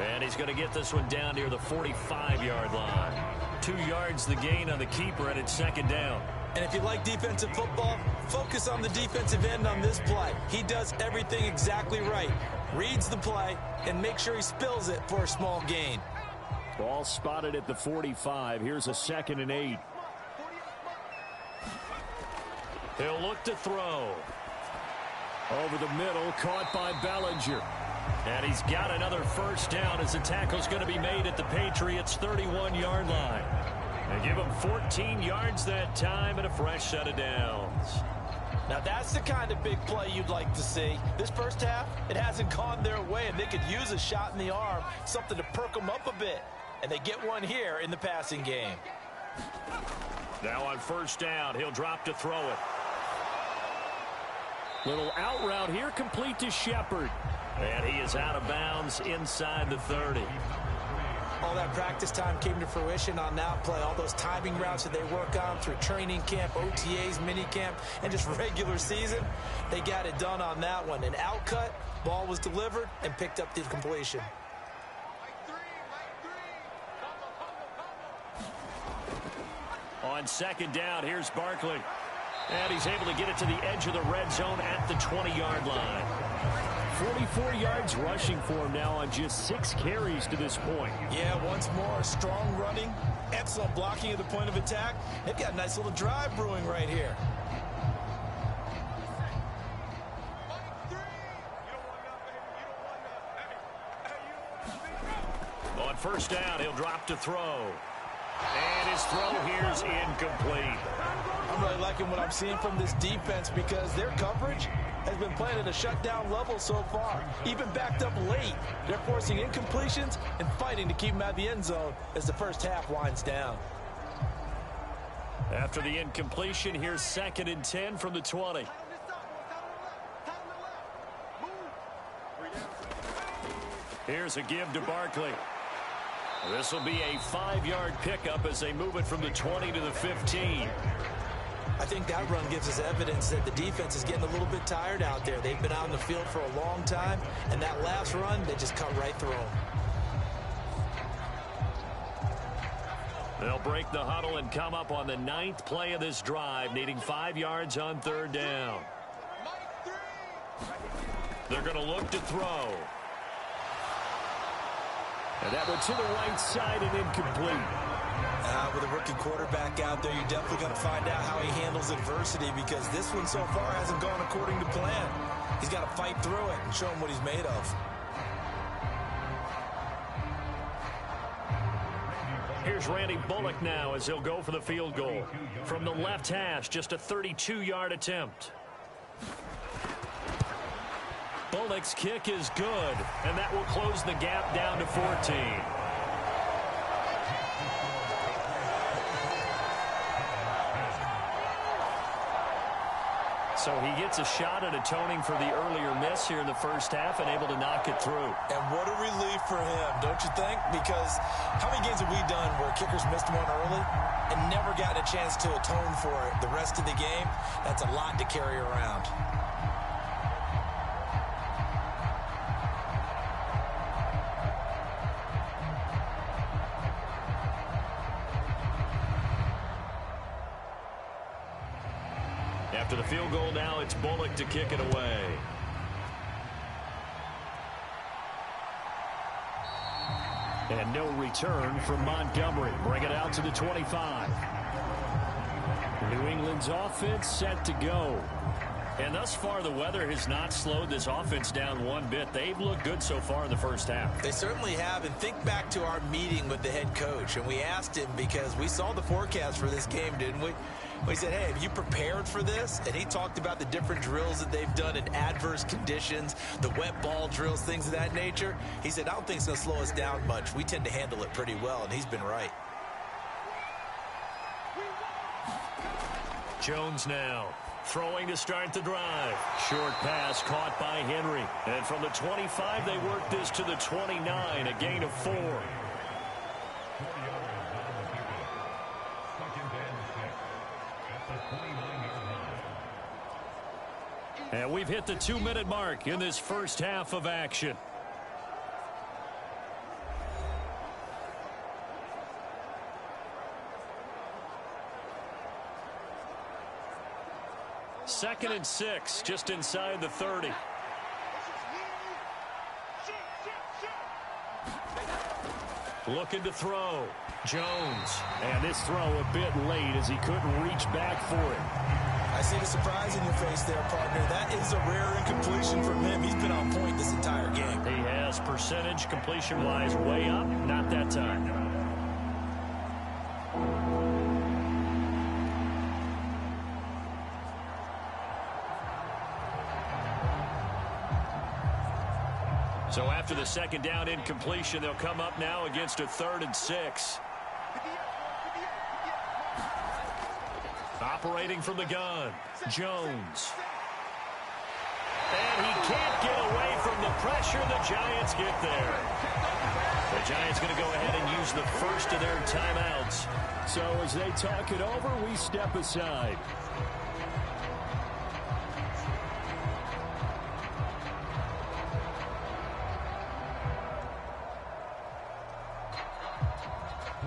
And he's going to get this one down near the 45-yard line. 2 yards the gain on the keeper, and it's 2nd down. And if you like defensive football, focus on the defensive end on this play. He does everything exactly right. Reads the play and make sure he spills it for a small gain. Ball spotted at the 45. Here's a 2nd and 8. He'll look to throw. Over the middle, caught by Bellinger. And he's got another 1st down as the tackle's going to be made at the Patriots' 31-yard line. They give him 14 yards that time and a fresh set of downs. Now that's the kind of big play you'd like to see. This first half, it hasn't gone their way, and they could use a shot in the arm, something to perk them up a bit. And they get one here in the passing game. Now on 1st down, he'll drop to throw it. Little out route here, complete to Shepard. And he is out of bounds inside the 30. All that practice time came to fruition on that play. All those timing routes that they work on through training camp, OTAs, minicamp, and just regular season, they got it done on that one. An out cut, ball was delivered, and picked up the completion. On 2nd down, here's Barkley. And he's able to get it to the edge of the red zone at the 20-yard line. 44 yards rushing for him now on just 6 carries to this point. Yeah, once more, strong running, excellent blocking at the point of attack. They've got a nice little drive brewing right here. On 1st down, he'll drop to throw. And his throw here's incomplete. I'm really liking what I'm seeing from this defense because their coverage has been playing at a shutdown level so far. Even backed up late, they're forcing incompletions and fighting to keep them out of the end zone as the first half winds down. After the incompletion, here's 2nd and 10 from the 20. Here's a give to Barkley. This will be a 5-yard pickup as they move it from the 20 to the 15. I think that run gives us evidence that the defense is getting a little bit tired out there. They've been out in the field for a long time, and that last run, they just cut right through them. They'll break the huddle and come up on the 9th play of this drive, needing 5 yards on 3rd down. They're going to look to throw. And that one to the right side and incomplete. With a rookie quarterback out there, you're definitely going to find out how he handles adversity because this one so far hasn't gone according to plan. He's got to fight through it and show him what he's made of. Here's Randy Bullock now as he'll go for the field goal. From the left hash, just a 32-yard attempt. Bullock's kick is good, and that will close the gap down to 14. So he gets a shot at atoning for the earlier miss here in the first half and able to knock it through. And what a relief for him, don't you think? Because how many games have we done where kickers missed one early and never gotten a chance to atone for it the rest of the game? That's a lot to carry around. After the field goal now, it's Bullock to kick it away. And no return from Montgomery. Bring it out to the 25. New England's offense set to go. And thus far, the weather has not slowed this offense down one bit. They've looked good so far in the first half. They certainly have. And think back to our meeting with the head coach. And we asked him because we saw the forecast for this game, didn't we? We said, hey, have you prepared for this? And he talked about the different drills that they've done in adverse conditions, the wet ball drills, things of that nature. He said, I don't think it's going to slow us down much. We tend to handle it pretty well, and he's been right. Jones now throwing to start the drive. Short pass caught by Henry. And from the 25, they work this to the 29, a gain of 4. And we've hit the 2-minute mark in this first half of action. Second and 6, just inside the 30. Looking to throw. Jones. And this throw a bit late as he couldn't reach back for it. I see the surprise in your face there, partner. That is a rare incompletion from him. He's been on point this entire game. He has percentage completion-wise way up. Not that time. So after the second down incompletion, they'll come up now against a 3rd and 6. Operating from the gun, Jones. And he can't get away from the pressure. The Giants get there. The Giants going to go ahead and use the first of their timeouts. So as they talk it over, we step aside.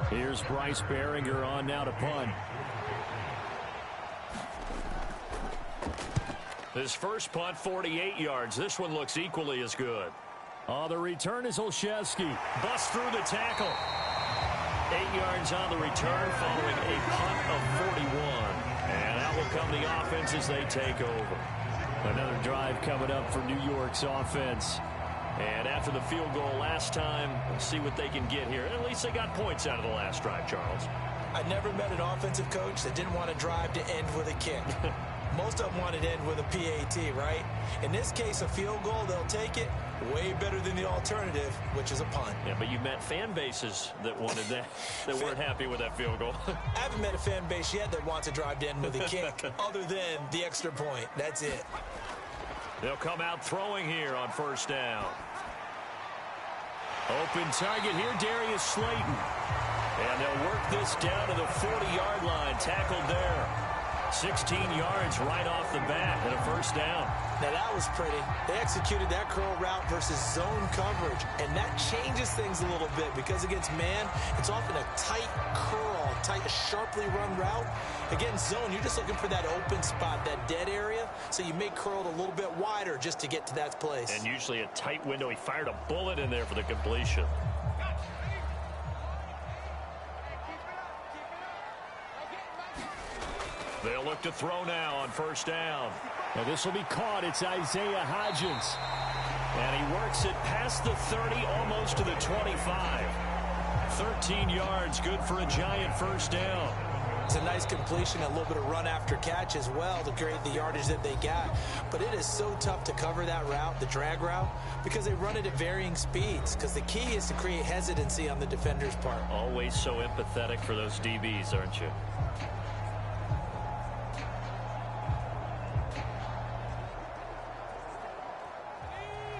Here's Bryce Behringer on now to punt. His first punt, 48 yards. This one looks equally as good. On the return is Olszewski. Busts through the tackle. 8 yards on the return following a punt of 41. And out will come the offense as they take over. Another drive coming up for New York's offense. And after the field goal last time, we'll see what they can get here. At least they got points out of the last drive, Charles. I never met an offensive coach that didn't want to drive to end with a kick. Most of them wanted to end with a PAT, right? In this case, a field goal, they'll take it. Way better than the alternative, which is a punt. Yeah, but you met fan bases that wanted that, that weren't happy with that field goal. I haven't met a fan base yet that wants to drive to end with a kick, other than the extra point. That's it. They'll come out throwing here on first down. Open target here, Darius Slayton. And they'll work this down to the 40-yard line. Tackled there. 16 yards right off the bat and a first down. Now that was pretty. They executed that curl route versus zone coverage, and that changes things a little bit because against man, it's often a tight curl, tight, sharply run route. Against zone, you're just looking for that open spot, that dead area, so you may curl it a little bit wider just to get to that place. And usually a tight window. He fired a bullet in there for the completion. They'll look to throw now on first down. Now this will be caught. It's Isaiah Hodgins. And he works it past the 30, almost to the 25. 13 yards, good for a Giant first down. It's a nice completion, a little bit of run after catch as well to create the yardage that they got. But it is so tough to cover that route, the drag route, because they run it at varying speeds. Because the key is to create hesitancy on the defender's part. Always so empathetic for those DBs, aren't you?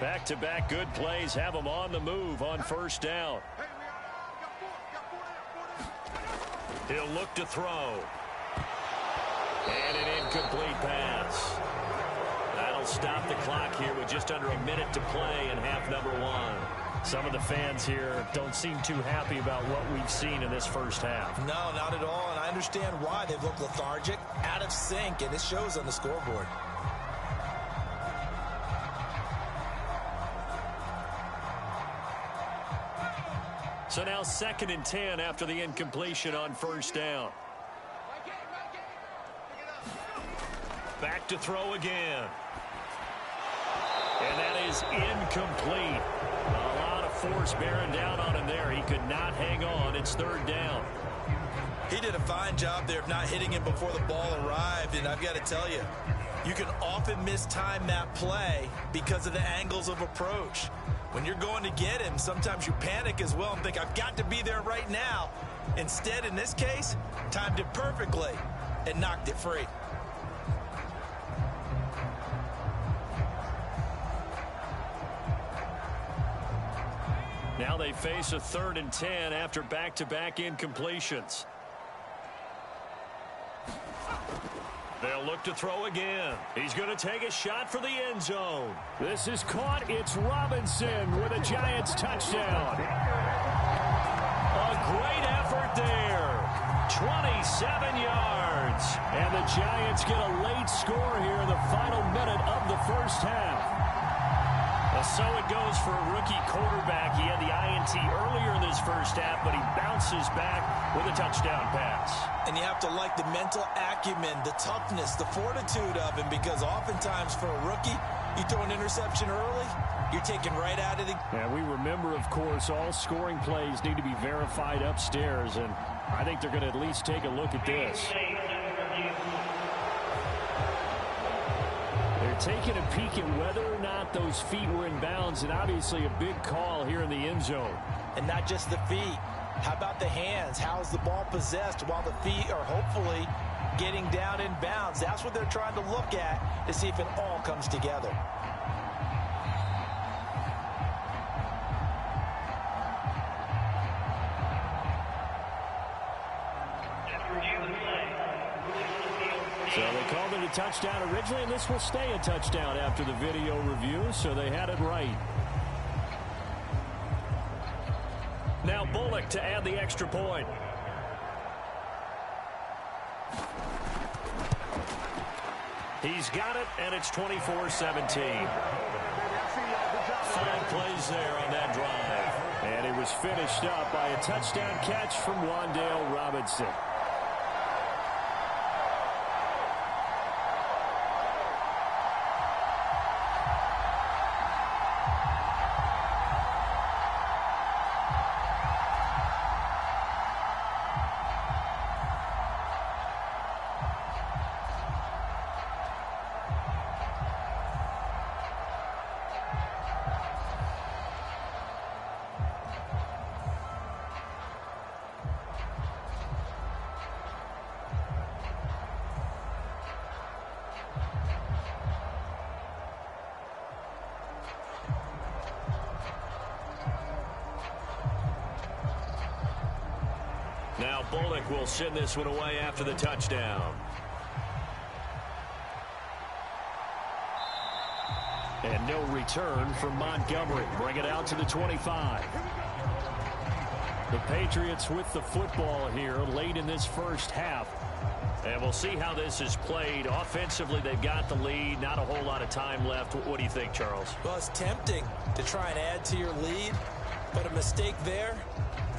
Back-to-back good plays have them on the move on first down. He'll look to throw. And an incomplete pass. That'll stop the clock here with just under a minute to play in half number one. Some of the fans here don't seem too happy about what we've seen in this first half. No, not at all, and I understand why. They've looked lethargic, out of sync, and it shows on the scoreboard. So now 2nd and 10 after the incompletion on first down. Back to throw again. And that is incomplete. A lot of force bearing down on him there. He could not hang on. It's 3rd down. He did a fine job there of not hitting him before the ball arrived, and I've got to tell you, you can often mistime that play because of the angles of approach. When you're going to get him, sometimes you panic as well and think, I've got to be there right now. Instead, in this case, timed it perfectly and knocked it free. Now they face a 3rd and 10 after back-to-back incompletions. They'll look to throw again. He's going to take a shot for the end zone. This is caught. It's Robinson with a Giants touchdown. A great effort there. 27 yards. And the Giants get a late score here in the final minute of the first half. Well, so it goes for a rookie quarterback. He had the INT earlier in this first half, but he bounces back with a touchdown pass. And you have to like the mental acumen, the toughness, the fortitude of him, because oftentimes for a rookie, you throw an interception early, you're taken right out of the... And we remember, of course, all scoring plays need to be verified upstairs, and I think they're going to at least take a look at this. Taking a peek at whether or not those feet were in bounds, and obviously a big call here in the end zone. And not just the feet. How about the hands? How's the ball possessed while the feet are hopefully getting down in bounds? That's what they're trying to look at to see if it all comes together. So they called it a touchdown originally, and this will stay a touchdown after the video review, so they had it right. Now Bullock to add the extra point. He's got it, and it's 24-17. 5 plays there on that drive. And it was finished up by a touchdown catch from Wan'Dale Robinson. Now Bullock will send this one away after the touchdown. And no return from Montgomery. Bring it out to the 25. The Patriots with the football here late in this first half. And we'll see how this is played. Offensively, they've got the lead. Not a whole lot of time left. What do you think, Charles? Well, it's tempting to try and add to your lead, but a mistake there,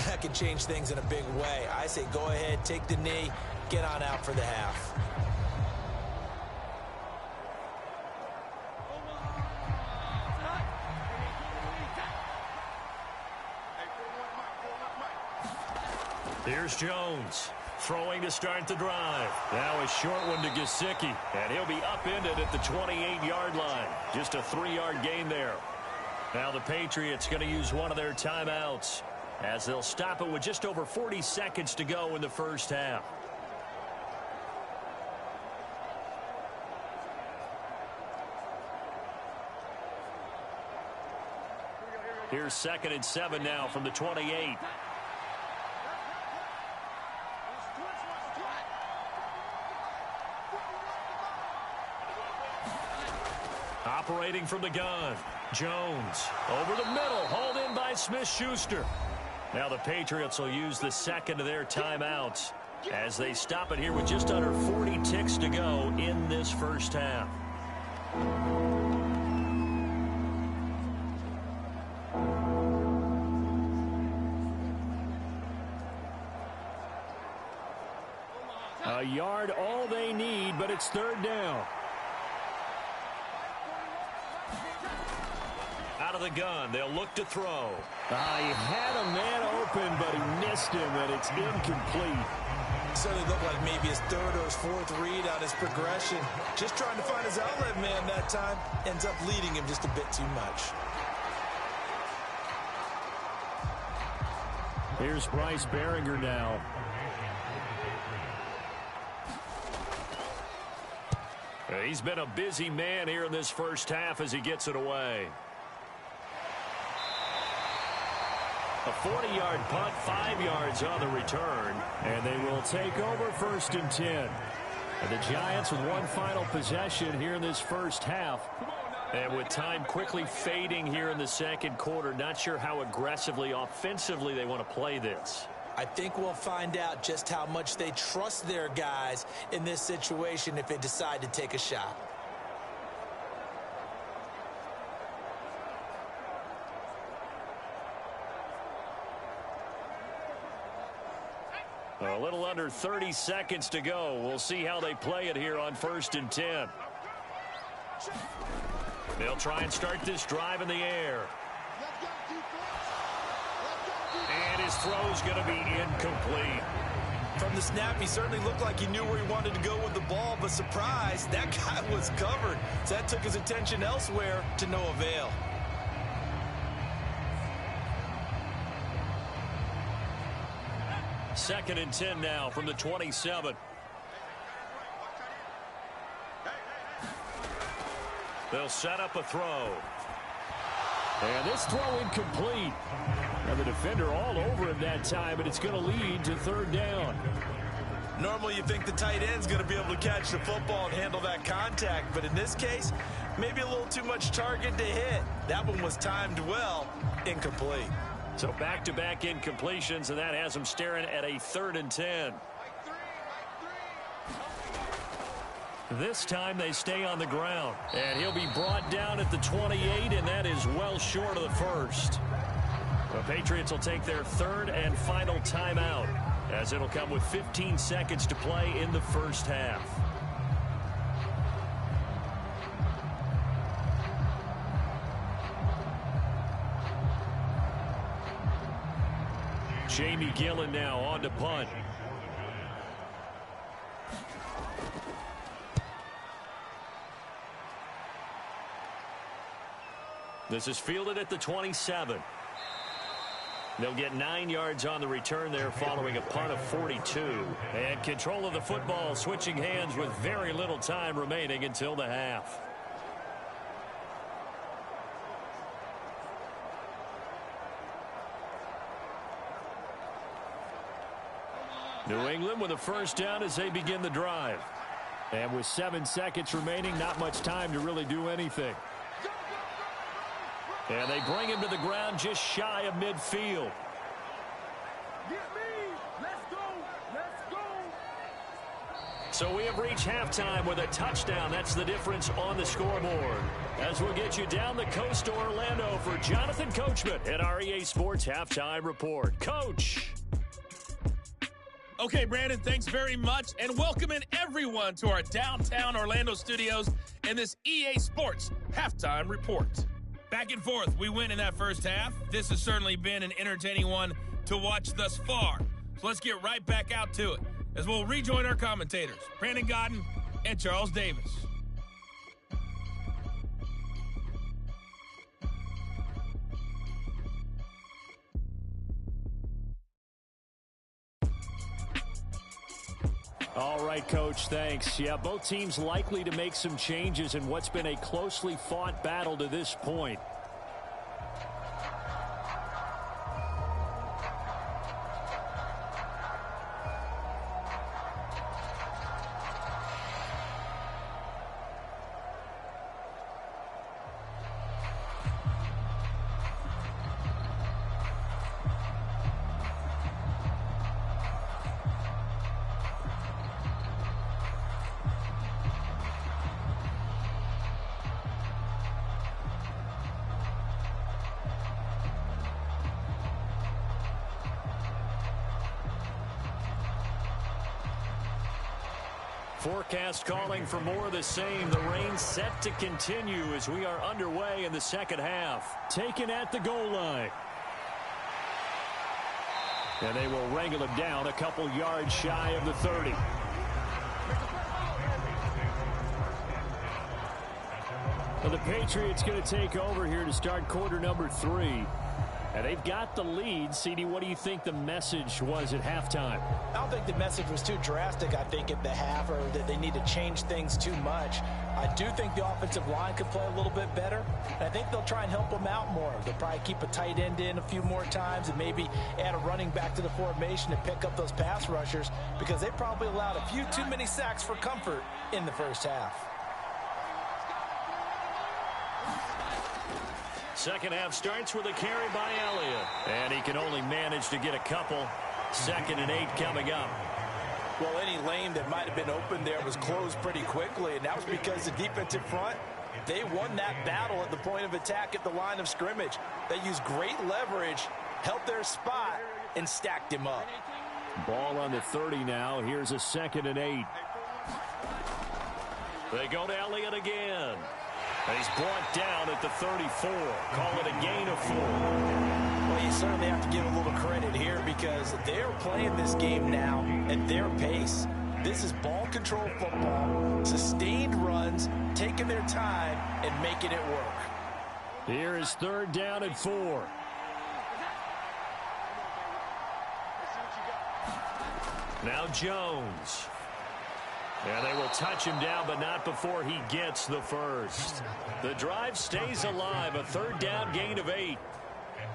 that can change things in a big way. I say go ahead, take the knee, get on out for the half. Here's Jones. Throwing to start the drive. Now a short one to Gesicki. And he'll be upended at the 28-yard line. Just a 3-yard gain there. Now the Patriots going to use one of their timeouts, as they'll stop it with just over 40 seconds to go in the first half. Here's 2nd and 7 now from the 28. Operating from the gun. Jones over the middle, hauled in by Smith-Schuster. Now the Patriots will use the second of their timeouts as they stop it here with just under 40 ticks to go in this first half. A yard all they need, but it's 3rd down. Out of the gun, they'll look to throw. He had a man open, but he missed him, and it's incomplete. So it looked like maybe his 3rd or his 4th read on his progression. Just trying to find his outlet man that time. Ends up leading him just a bit too much. Here's Bryce Behringer now. He's been a busy man here in this first half as he gets it away. A 40-yard punt, 5 yards on the return, and they will take over 1st and 10. And the Giants with one final possession here in this first half. And with time quickly fading here in the second quarter, not sure how aggressively, offensively they want to play this. I think we'll find out just how much they trust their guys in this situation if they decide to take a shot. A little under 30 seconds to go. We'll see how they play it here on 1st and 10. They'll try and start this drive in the air. And his throw's going to be incomplete. From the snap, he certainly looked like he knew where he wanted to go with the ball, but surprise, that guy was covered. So that took his attention elsewhere to no avail. Second and 10 now from the 27. They'll set up a throw. And this throw incomplete. And the defender all over him that time, and it's going to lead to 3rd down. Normally you think the tight end's going to be able to catch the football and handle that contact, but in this case, maybe a little too much target to hit. That one was timed well, incomplete. So back-to-back incompletions, and that has them staring at a 3rd and 10. This time they stay on the ground. And he'll be brought down at the 28, and that is well short of the first. The Patriots will take their 3rd and final timeout, as it'll come with 15 seconds to play in the first half. Jamie Gillen now on to punt. This is fielded at the 27. They'll get 9 yards on the return there following a punt of 42. And control of the football switching hands with very little time remaining until the half. New England with a first down as they begin the drive. And with 7 seconds remaining, not much time to really do anything. And they bring him to the ground just shy of midfield. So we have reached halftime with a touchdown. That's the difference on the scoreboard. As we'll get you down the coast to Orlando for Jonathan Coachman at our EA Sports Halftime Report. Coach. Okay, Brandon, thanks very much, and welcome in everyone to our downtown Orlando studios and this EA Sports Halftime Report. Back and forth, we win in that first half. This has certainly been an entertaining one to watch thus far. So let's get right back out to it as we'll rejoin our commentators, Brandon Godden and Charles Davis. All right, Coach, thanks. Yeah, both teams likely to make some changes in what's been a closely fought battle to this point. Forecast calling for more of the same. The rain set to continue as we are underway in the second half. Taken at the goal line. And they will wrangle him down a couple yards shy of the 30. Well, the Patriots going to take over here to start quarter number 3. And they've got the lead. CD, what do you think the message was at halftime? I don't think the message was too drastic, I think, at the half, or that they need to change things too much. I do think the offensive line could play a little bit better. And I think they'll try and help them out more. They'll probably keep a tight end in a few more times and maybe add a running back to the formation and pick up those pass rushers, because they probably allowed a few too many sacks for comfort in the first half. Second half starts with a carry by Elliott. And he can only manage to get a couple. 2nd and 8 coming up. Well, any lane that might have been open there was closed pretty quickly, and that was because the defensive front, they won that battle at the point of attack at the line of scrimmage. They used great leverage, held their spot, and stacked him up. Ball on the 30 now. Here's a 2nd and 8. They go to Elliott again. He's brought down at the 34. Call it a gain of 4. Well, you certainly have to give a little credit here, because they're playing this game now at their pace. This is ball control football, sustained runs, taking their time and making it work. Here is 3rd down and 4. Now Jones. And they will touch him down, but not before he gets the first. The drive stays alive. A 3rd down gain of 8.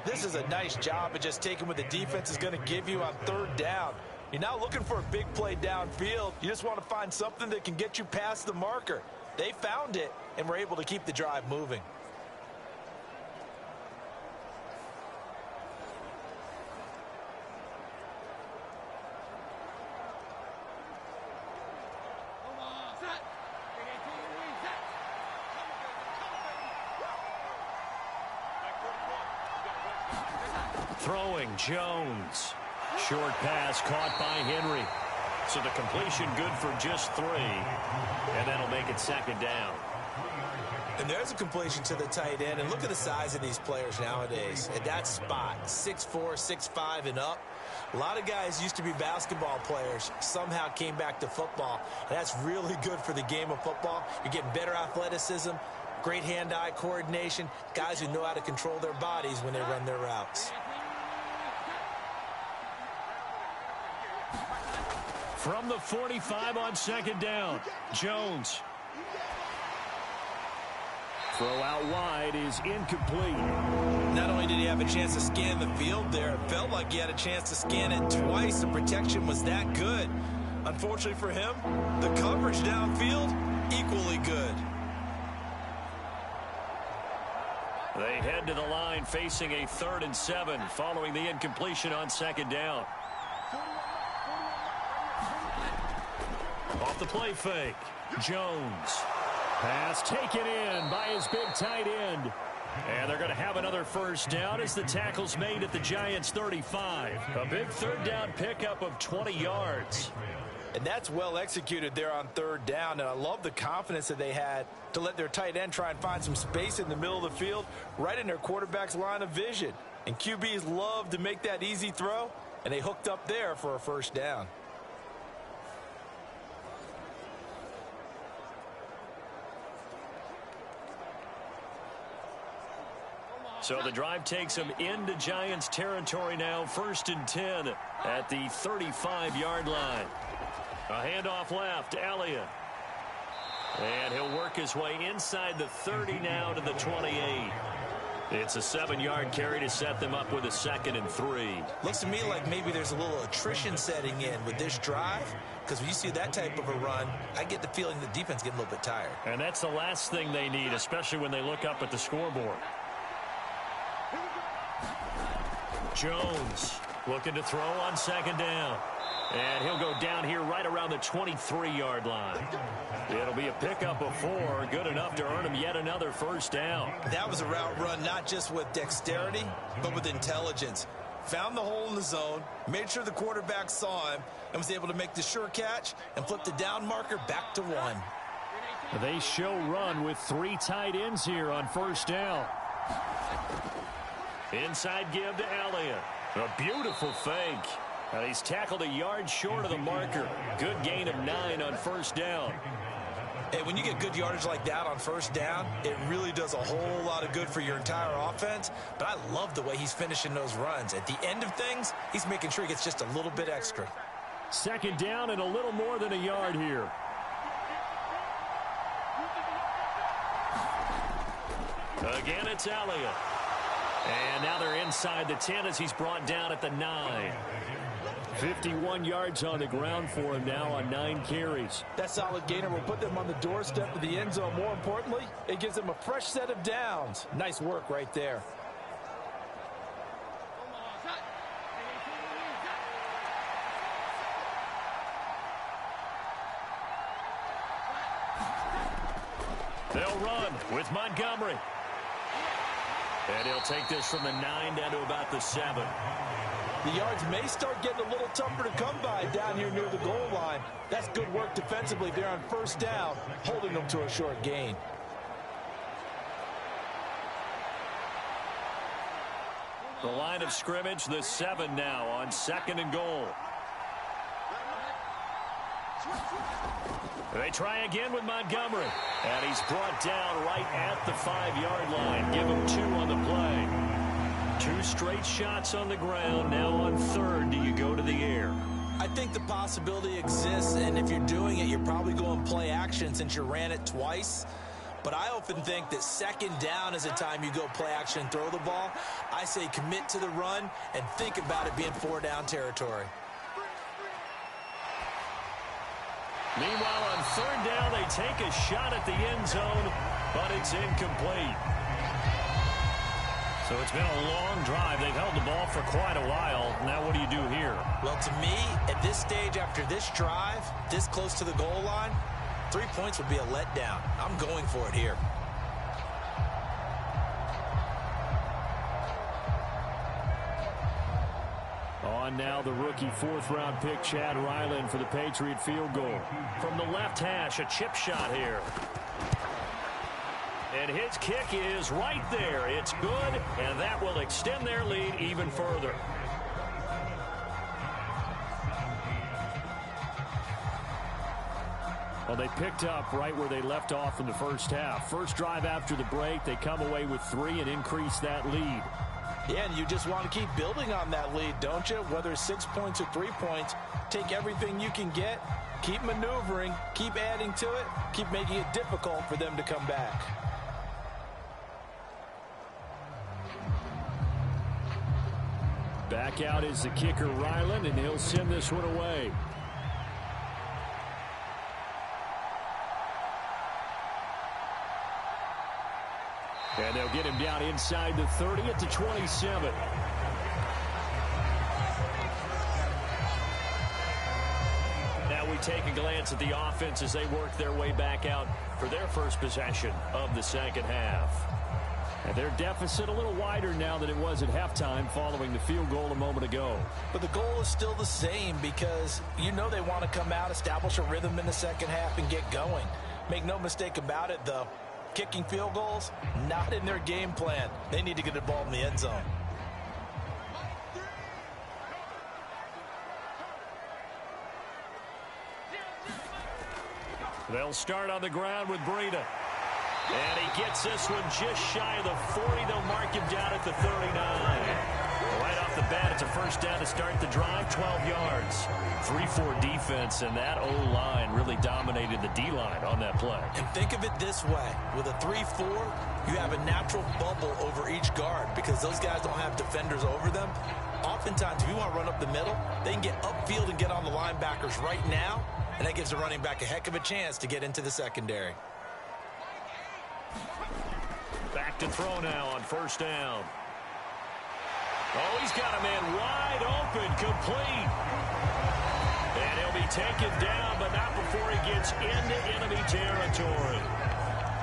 This is a nice job of just taking what the defense is going to give you on 3rd down. You're not looking for a big play downfield. You just want to find something that can get you past the marker. They found it and were able to keep the drive moving. Throwing Jones. Short pass caught by Henry. So the completion good for just 3. And that'll make it 2nd down. And there's a completion to the tight end. And look at the size of these players nowadays. At that spot, 6'4", 6'5", and up. A lot of guys used to be basketball players, somehow came back to football. And that's really good for the game of football. You're getting better athleticism, great hand-eye coordination, guys who know how to control their bodies when they run their routes. From the 45 on 2nd down, Jones. Throw out wide is incomplete. Not only did he have a chance to scan the field there, it felt like he had a chance to scan it twice. The protection was that good. Unfortunately for him, the coverage downfield, equally good. They head to the line facing a 3rd and 7 following the incompletion on 2nd down. Off the play fake, Jones. Pass taken in by his big tight end. And they're going to have another 1st down as the tackle's made at the Giants' 35. A big 3rd down pickup of 20 yards. And that's well executed there on 3rd down. And I love the confidence that they had to let their tight end try and find some space in the middle of the field, right in their quarterback's line of vision. And QBs love to make that easy throw, and they hooked up there for a 1st down. So the drive takes them into Giants territory now. 1st and 10 at the 35-yard line. A handoff left, Elliott. And he'll work his way inside the 30 now to the 28. It's a 7-yard carry to set them up with a 2nd and 3. Looks to me like maybe there's a little attrition setting in with this drive, because when you see that type of a run, I get the feeling the defense getting a little bit tired. And that's the last thing they need, especially when they look up at the scoreboard. Jones looking to throw on 2nd down. And he'll go down here right around the 23-yard line. It'll be a pickup of 4, good enough to earn him yet another 1st down. That was a route run not just with dexterity, but with intelligence. Found the hole in the zone, made sure the quarterback saw him, and was able to make the sure catch and flip the down marker back to 1. They show run with 3 tight ends here on 1st down. Inside give to Elliott. A beautiful fake. And he's tackled a yard short of the marker. Good gain of 9 on 1st down. And when you get good yardage like that on first down, it really does a whole lot of good for your entire offense. But I love the way he's finishing those runs. At the end of things, he's making sure he gets just a little bit extra. Second down and a little more than a yard here. Again, it's Elliott. And now they're inside the 10 as he's brought down at the 9. 51 yards on the ground for him now on 9 carries. That solid gainer will put them on the doorstep of the end zone. More importantly, it gives them a fresh set of downs. Nice work right there. They'll run with Montgomery. And he'll take this from the 9 down to about the 7. The yards may start getting a little tougher to come by down here near the goal line. That's good work defensively there on first down, holding them to a short gain. The line of scrimmage, the 7 now on 2nd and goal. They try again with Montgomery. And he's brought down right at the 5-yard line. Give him 2 on the play. 2 straight shots on the ground. Now on 3rd, do you go to the air? I think the possibility exists, and if you're doing it, you're probably going play action since you ran it twice. But I often think that 2nd down is a time you go play action and throw the ball. I say commit to the run and think about it being 4-down territory. Meanwhile, on 3rd down, they take a shot at the end zone, but it's incomplete. So it's been a long drive. They've held the ball for quite a while. Now what do you do here? Well, to me, at this stage after this drive, this close to the goal line, 3 points would be a letdown. I'm going for it here. On now the rookie 4th-round pick Chad Ryland for the Patriot field goal. From the left hash, a chip shot here. And his kick is right there. It's good, and that will extend their lead even further. Well, they picked up right where they left off in the first half. First drive after the break, they come away with 3 and increase that lead. Yeah, and you just want to keep building on that lead, don't you? Whether it's 6 points or 3 points, take everything you can get, keep maneuvering, keep adding to it, keep making it difficult for them to come back. Back out is the kicker, Ryland, and he'll send this one away. And they'll get him down inside the 30 at the 27. Now we take a glance at the offense as they work their way back out for their first possession of the second half. And their deficit a little wider now than it was at halftime following the field goal a moment ago. But the goal is still the same because you know they want to come out, establish a rhythm in the second half, and get going. Make no mistake about it, though. Kicking field goals, not in their game plan. They need to get the ball in the end zone. They'll start on the ground with Breida. And he gets this one just shy of the 40. They'll mark him down at the 39. Right off the bat, it's a first down to start the drive, 12 yards. 3-4 defense, and that O-line really dominated the D-line on that play. And think of it this way. With a 3-4, you have a natural bubble over each guard because those guys don't have defenders over them. Oftentimes, if you want to run up the middle, they can get upfield and get on the linebackers right now, and that gives the running back a heck of a chance to get into the secondary. Back to throw now on first down. Oh, he's got a man wide open, complete. And he'll be taken down, but not before he gets into enemy territory.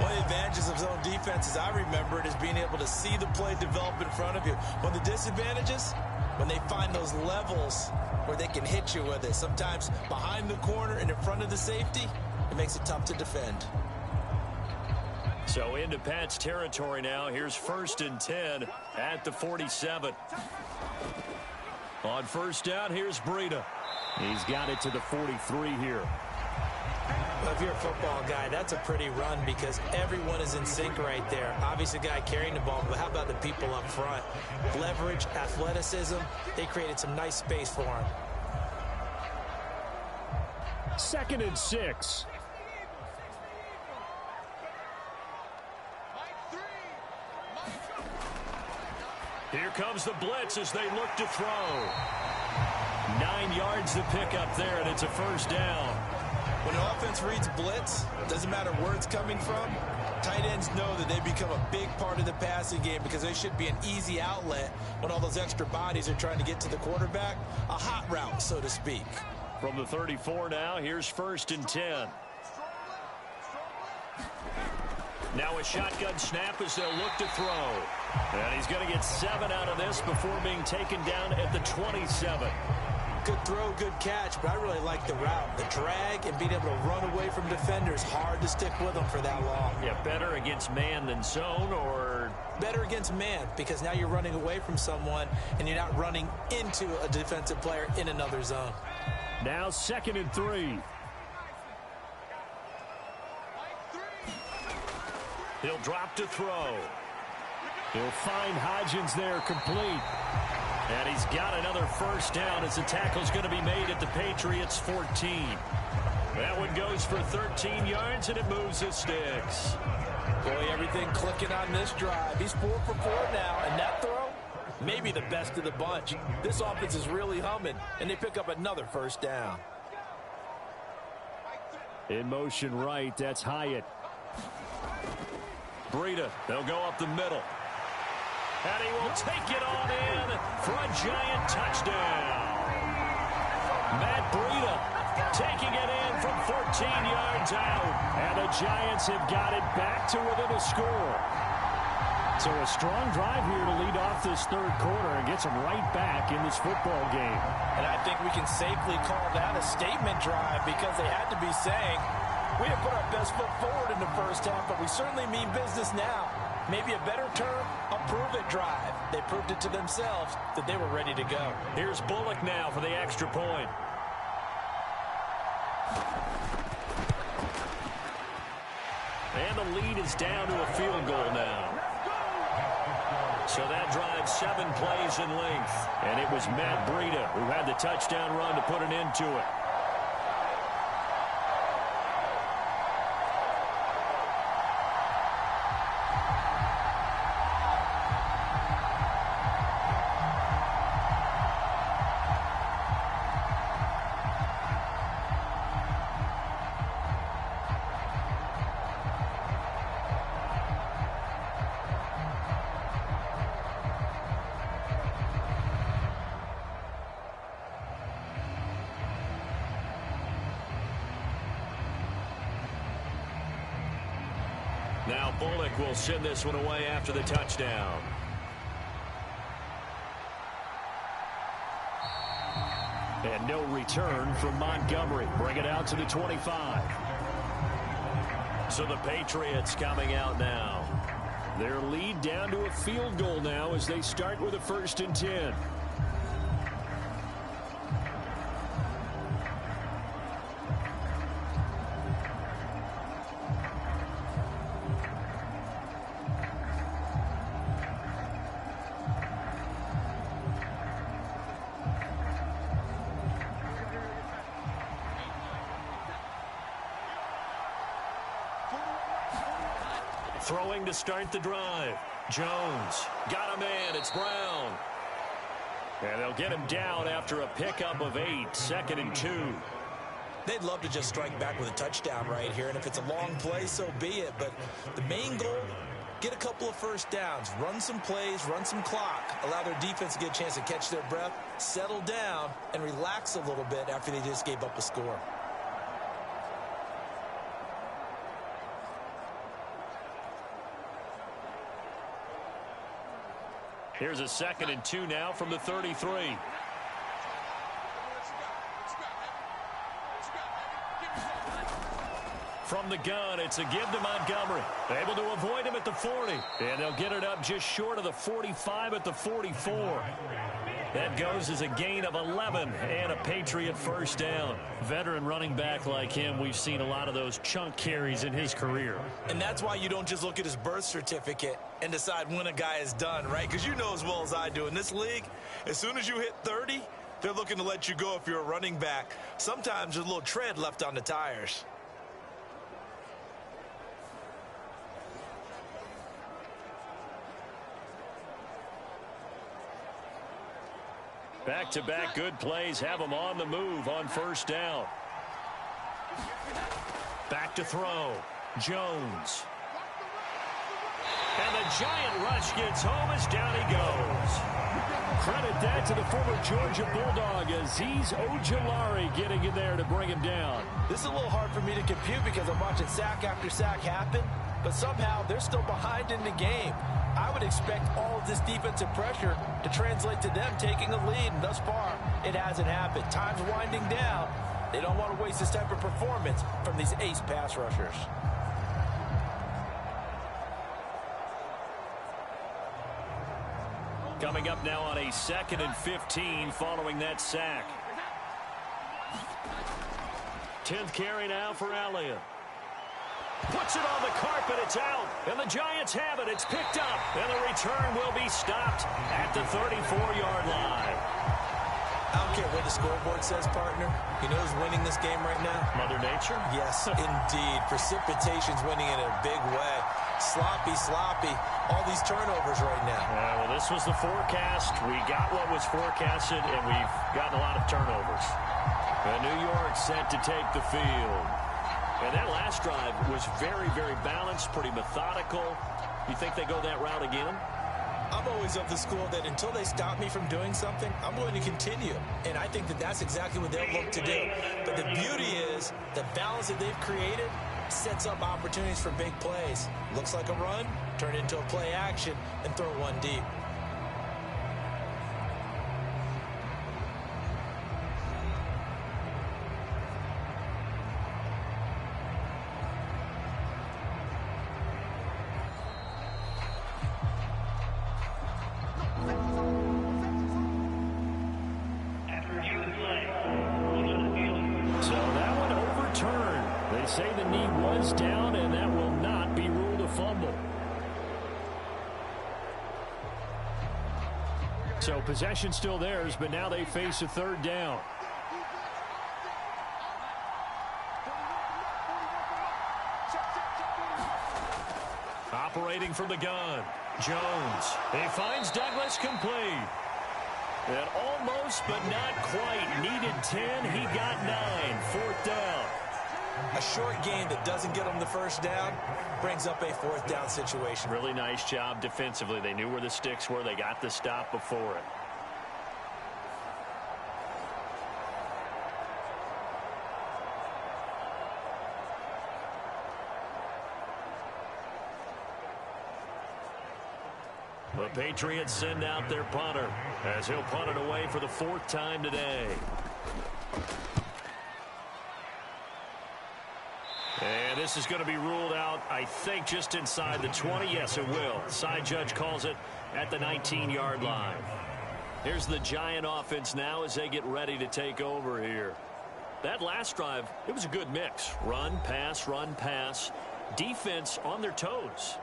One of the advantages of zone defense, as I remember it, is being able to see the play develop in front of you. One of the disadvantages, when they find those levels where they can hit you with it. Sometimes behind the corner and in front of the safety, it makes it tough to defend. So into Pat's territory now. Here's 1st and 10 at the 47. On first down, here's Breida. He's got it to the 43 here. Well, if you're a football guy, that's a pretty run because everyone is in sync right there. Obviously, the guy carrying the ball, but how about the people up front? Leverage, athleticism, they created some nice space for him. 2nd and 6. Here comes the blitz as they look to throw. 9 yards to pick up there, and it's a first down. When an offense reads blitz, doesn't matter where it's coming from, tight ends know that they become a big part of the passing game because they should be an easy outlet when all those extra bodies are trying to get to the quarterback. A hot route, so to speak. From the 34 now, here's 1st and 10. Now a shotgun snap as they'll look to throw. And he's going to get 7 out of this before being taken down at the 27. Good throw, good catch, but I really like the route. The drag and being able to run away from defenders, hard to stick with them for that long. Yeah, better against man than zone, or? Better against man, because now you're running away from someone and you're not running into a defensive player in another zone. Now 2nd and 3. He'll drop to throw. He'll find Hodgins there complete. And he's got another first down as the tackle's going to be made at the Patriots 14. That one goes for 13 yards, and it moves the sticks. Boy, everything clicking on this drive. He's 4 for 4 now, and that throw, maybe the best of the bunch. This offense is really humming, and they pick up another first down. In motion right, that's Hyatt. Breida, they'll go up the middle. And he will take it on in for a giant touchdown. Matt Breida taking it in from 14 yards out. And the Giants have got it back to within a score. So a strong drive here to lead off this 3rd quarter and gets them right back in this football game. And I think we can safely call that a statement drive because they had to be saying, we have put our best foot forward in the first half, but we certainly mean business now. Maybe a better term, a prove-it drive. They proved it to themselves that they were ready to go. Here's Bullock now for the extra point. And the lead is down to a field goal now. So that drives 7 plays in length. And it was Matt Breida who had the touchdown run to put an end to it. Now Bullock will send this one away after the touchdown. And no return from Montgomery. Bring it out to the 25. So the Patriots coming out now. Their lead down to a field goal now as they start with a 1st and 10. Throwing to start the drive. Jones got him in. It's Brown. And they'll get him down after a pickup of 8. 2nd and 2. They'd love to just strike back with a touchdown right here, and if it's a long play, so be it. But the main goal, get a couple of first downs, run some plays, run some clock, allow their defense to get a chance to catch their breath, settle down, and relax a little bit after they just gave up a score. Here's a 2nd and 2 now from the 33. From the gun, it's a give to Montgomery. Able to avoid him at the 40. And they'll get it up just short of the 45 at the 44. That goes as a gain of 11 and a Patriot first down. Veteran running back like him, we've seen a lot of those chunk carries in his career. And that's why you don't just look at his birth certificate and decide when a guy is done, right? Because you know as well as I do, in this league, as soon as you hit 30, they're looking to let you go if you're a running back. Sometimes there's a little tread left on the tires. Back-to-back good plays have them on the move on first down. Back to throw. Jones. And the giant rush gets home as down he goes. Credit that to the former Georgia Bulldog, Azeez Ojulari getting in there to bring him down. This is a little hard for me to compute because I'm watching sack after sack happen, but somehow they're still behind in the game. I would expect all of this defensive pressure to translate to them taking a lead, and thus far, it hasn't happened. Time's winding down. They don't want to waste this type of performance from these ace pass rushers. Coming up now on a 2nd and 15 following that sack. 10th carry now for Elliott. Puts it on the carpet, it's out, and the Giants have it, it's picked up, and the return will be stopped at the 34-yard line. I don't care what the scoreboard says, partner. You know who's winning this game right now? Mother Nature? Yes, indeed. Precipitation's winning in a big way. Sloppy, all these turnovers right now. Well, this was the forecast. We got what was forecasted, and we've gotten a lot of turnovers. And New York set to take the field. And that last drive was very, very balanced, pretty methodical. You think they go that route again? I'm always of the school that until they stop me from doing something, I'm going to continue. And I think that that's exactly what they'll look to do. But the beauty is the balance that they've created sets up opportunities for big plays. Looks like a run, turn it into a play action, and throw one deep. Say the knee was down, and that will not be ruled a fumble. So possession still theirs, but now they face a 3rd down. Operating from the gun, Jones. He finds Douglas complete. And almost, but not quite. Needed 10. He got 9. 4th down. A short game that doesn't get them the first down brings up a 4th down situation. Really nice job defensively. They knew where the sticks were. They got the stop before it. The Patriots send out their punter as he'll punt it away for the 4th time today. And this is going to be ruled out, I think, just inside the 20. Yes, it will. Side judge calls it at the 19-yard line. Here's the Giant offense now as they get ready to take over here. That last drive, it was a good mix. Run, pass. Defense on their toes.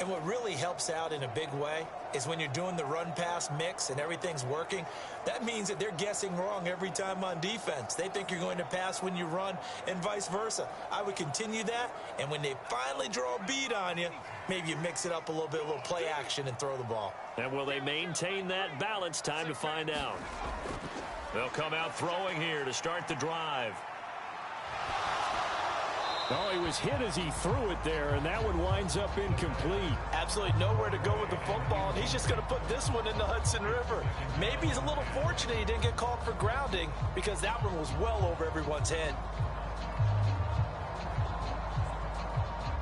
And what really helps out in a big way is when you're doing the run-pass mix and everything's working, that means that they're guessing wrong every time on defense. They think you're going to pass when you run and vice versa. I would continue that, and when they finally draw a bead on you, maybe you mix it up a little bit, a little play action, and throw the ball. And will they maintain that balance? Time to find out. They'll come out throwing here to start the drive. Oh, he was hit as he threw it there, and that one winds up incomplete. Absolutely nowhere to go with the football, and he's just going to put this one in the Hudson River. Maybe he's a little fortunate he didn't get called for grounding because that one was well over everyone's head.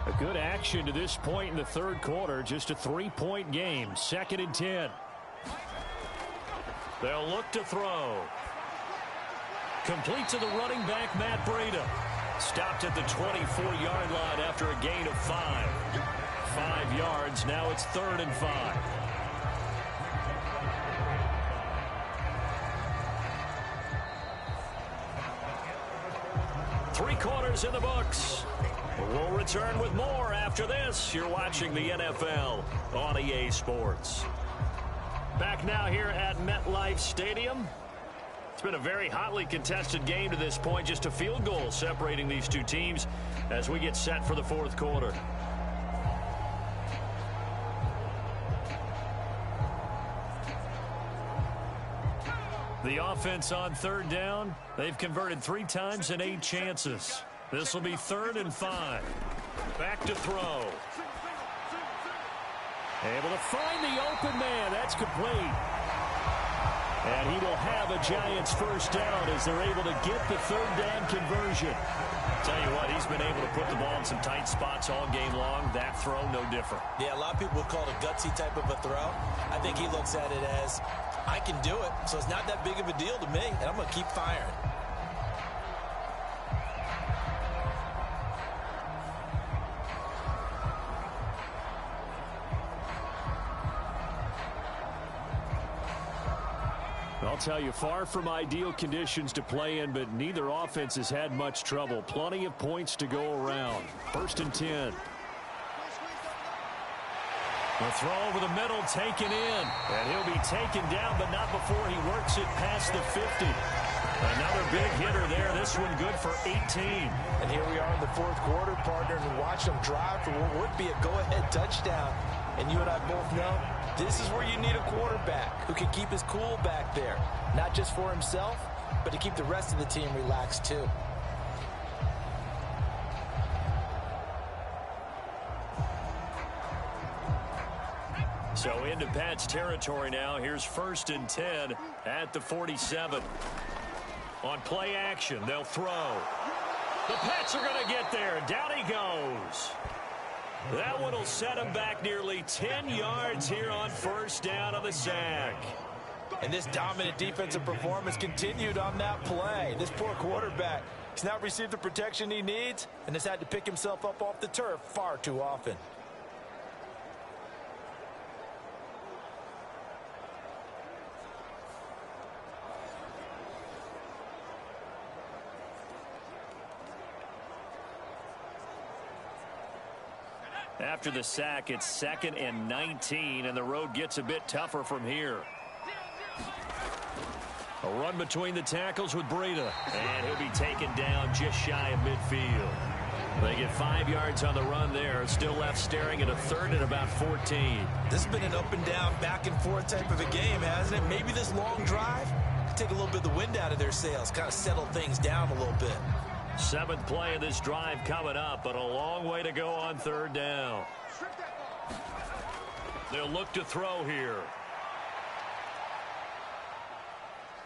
A good action to this point in the 3rd quarter. Just a 3-point game. 2nd and 10. They'll look to throw. Complete to the running back, Matt Breida. Stopped at the 24-yard line after a gain of 5. 5 yards. Now it's 3rd and 5. quarter's in the books. We'll return with more after this. You're watching the NFL on EA Sports. Back now here at MetLife Stadium. It's been a very hotly contested game to this point. Just a field goal separating these two teams as we get set for the fourth quarter. The offense on third down. They've converted 3 times in 8 chances. This will be 3rd and 5. Back to throw. Able to find the open man. That's complete. And he will have a Giants first down as they're able to get the 3rd down conversion. Tell you what, he's been able to put the ball in some tight spots all game long. That throw, no different. Yeah, a lot of people would call it a gutsy type of a throw. I think he looks at it as, I can do it, so it's not that big of a deal to me, and I'm going to keep firing. I'll tell you, far from ideal conditions to play in, but neither offense has had much trouble. Plenty of points to go around. 1st and 10. The throw over the middle, taken in. And he'll be taken down, but not before he works it past the 50. Another big hitter there. This one good for 18. And here we are in the fourth quarter, partner, and watch them drive for what would be a go-ahead touchdown. And you and I both know this is where you need a quarterback who can keep his cool back there. Not just for himself, but to keep the rest of the team relaxed too. So into Pat's territory now. Here's 1st and 10 at the 47. On play action, they'll throw. The Pats are going to get there. Down he goes. That one will set him back nearly 10 yards here on 1st down on the sack. And this dominant defensive performance continued on that play. This poor quarterback has not received the protection he needs and has had to pick himself up off the turf far too often. After the sack, it's 2nd and 19, and the road gets a bit tougher from here. A run between the tackles with Breida, and he'll be taken down just shy of midfield. They get 5 yards on the run there. Still left staring at a 3rd and about 14. This has been an up and down, back and forth type of a game, hasn't it? Maybe this long drive could take a little bit of the wind out of their sails, kind of settle things down a little bit. 7th play of this drive coming up, but a long way to go on 3rd down. They'll look to throw here.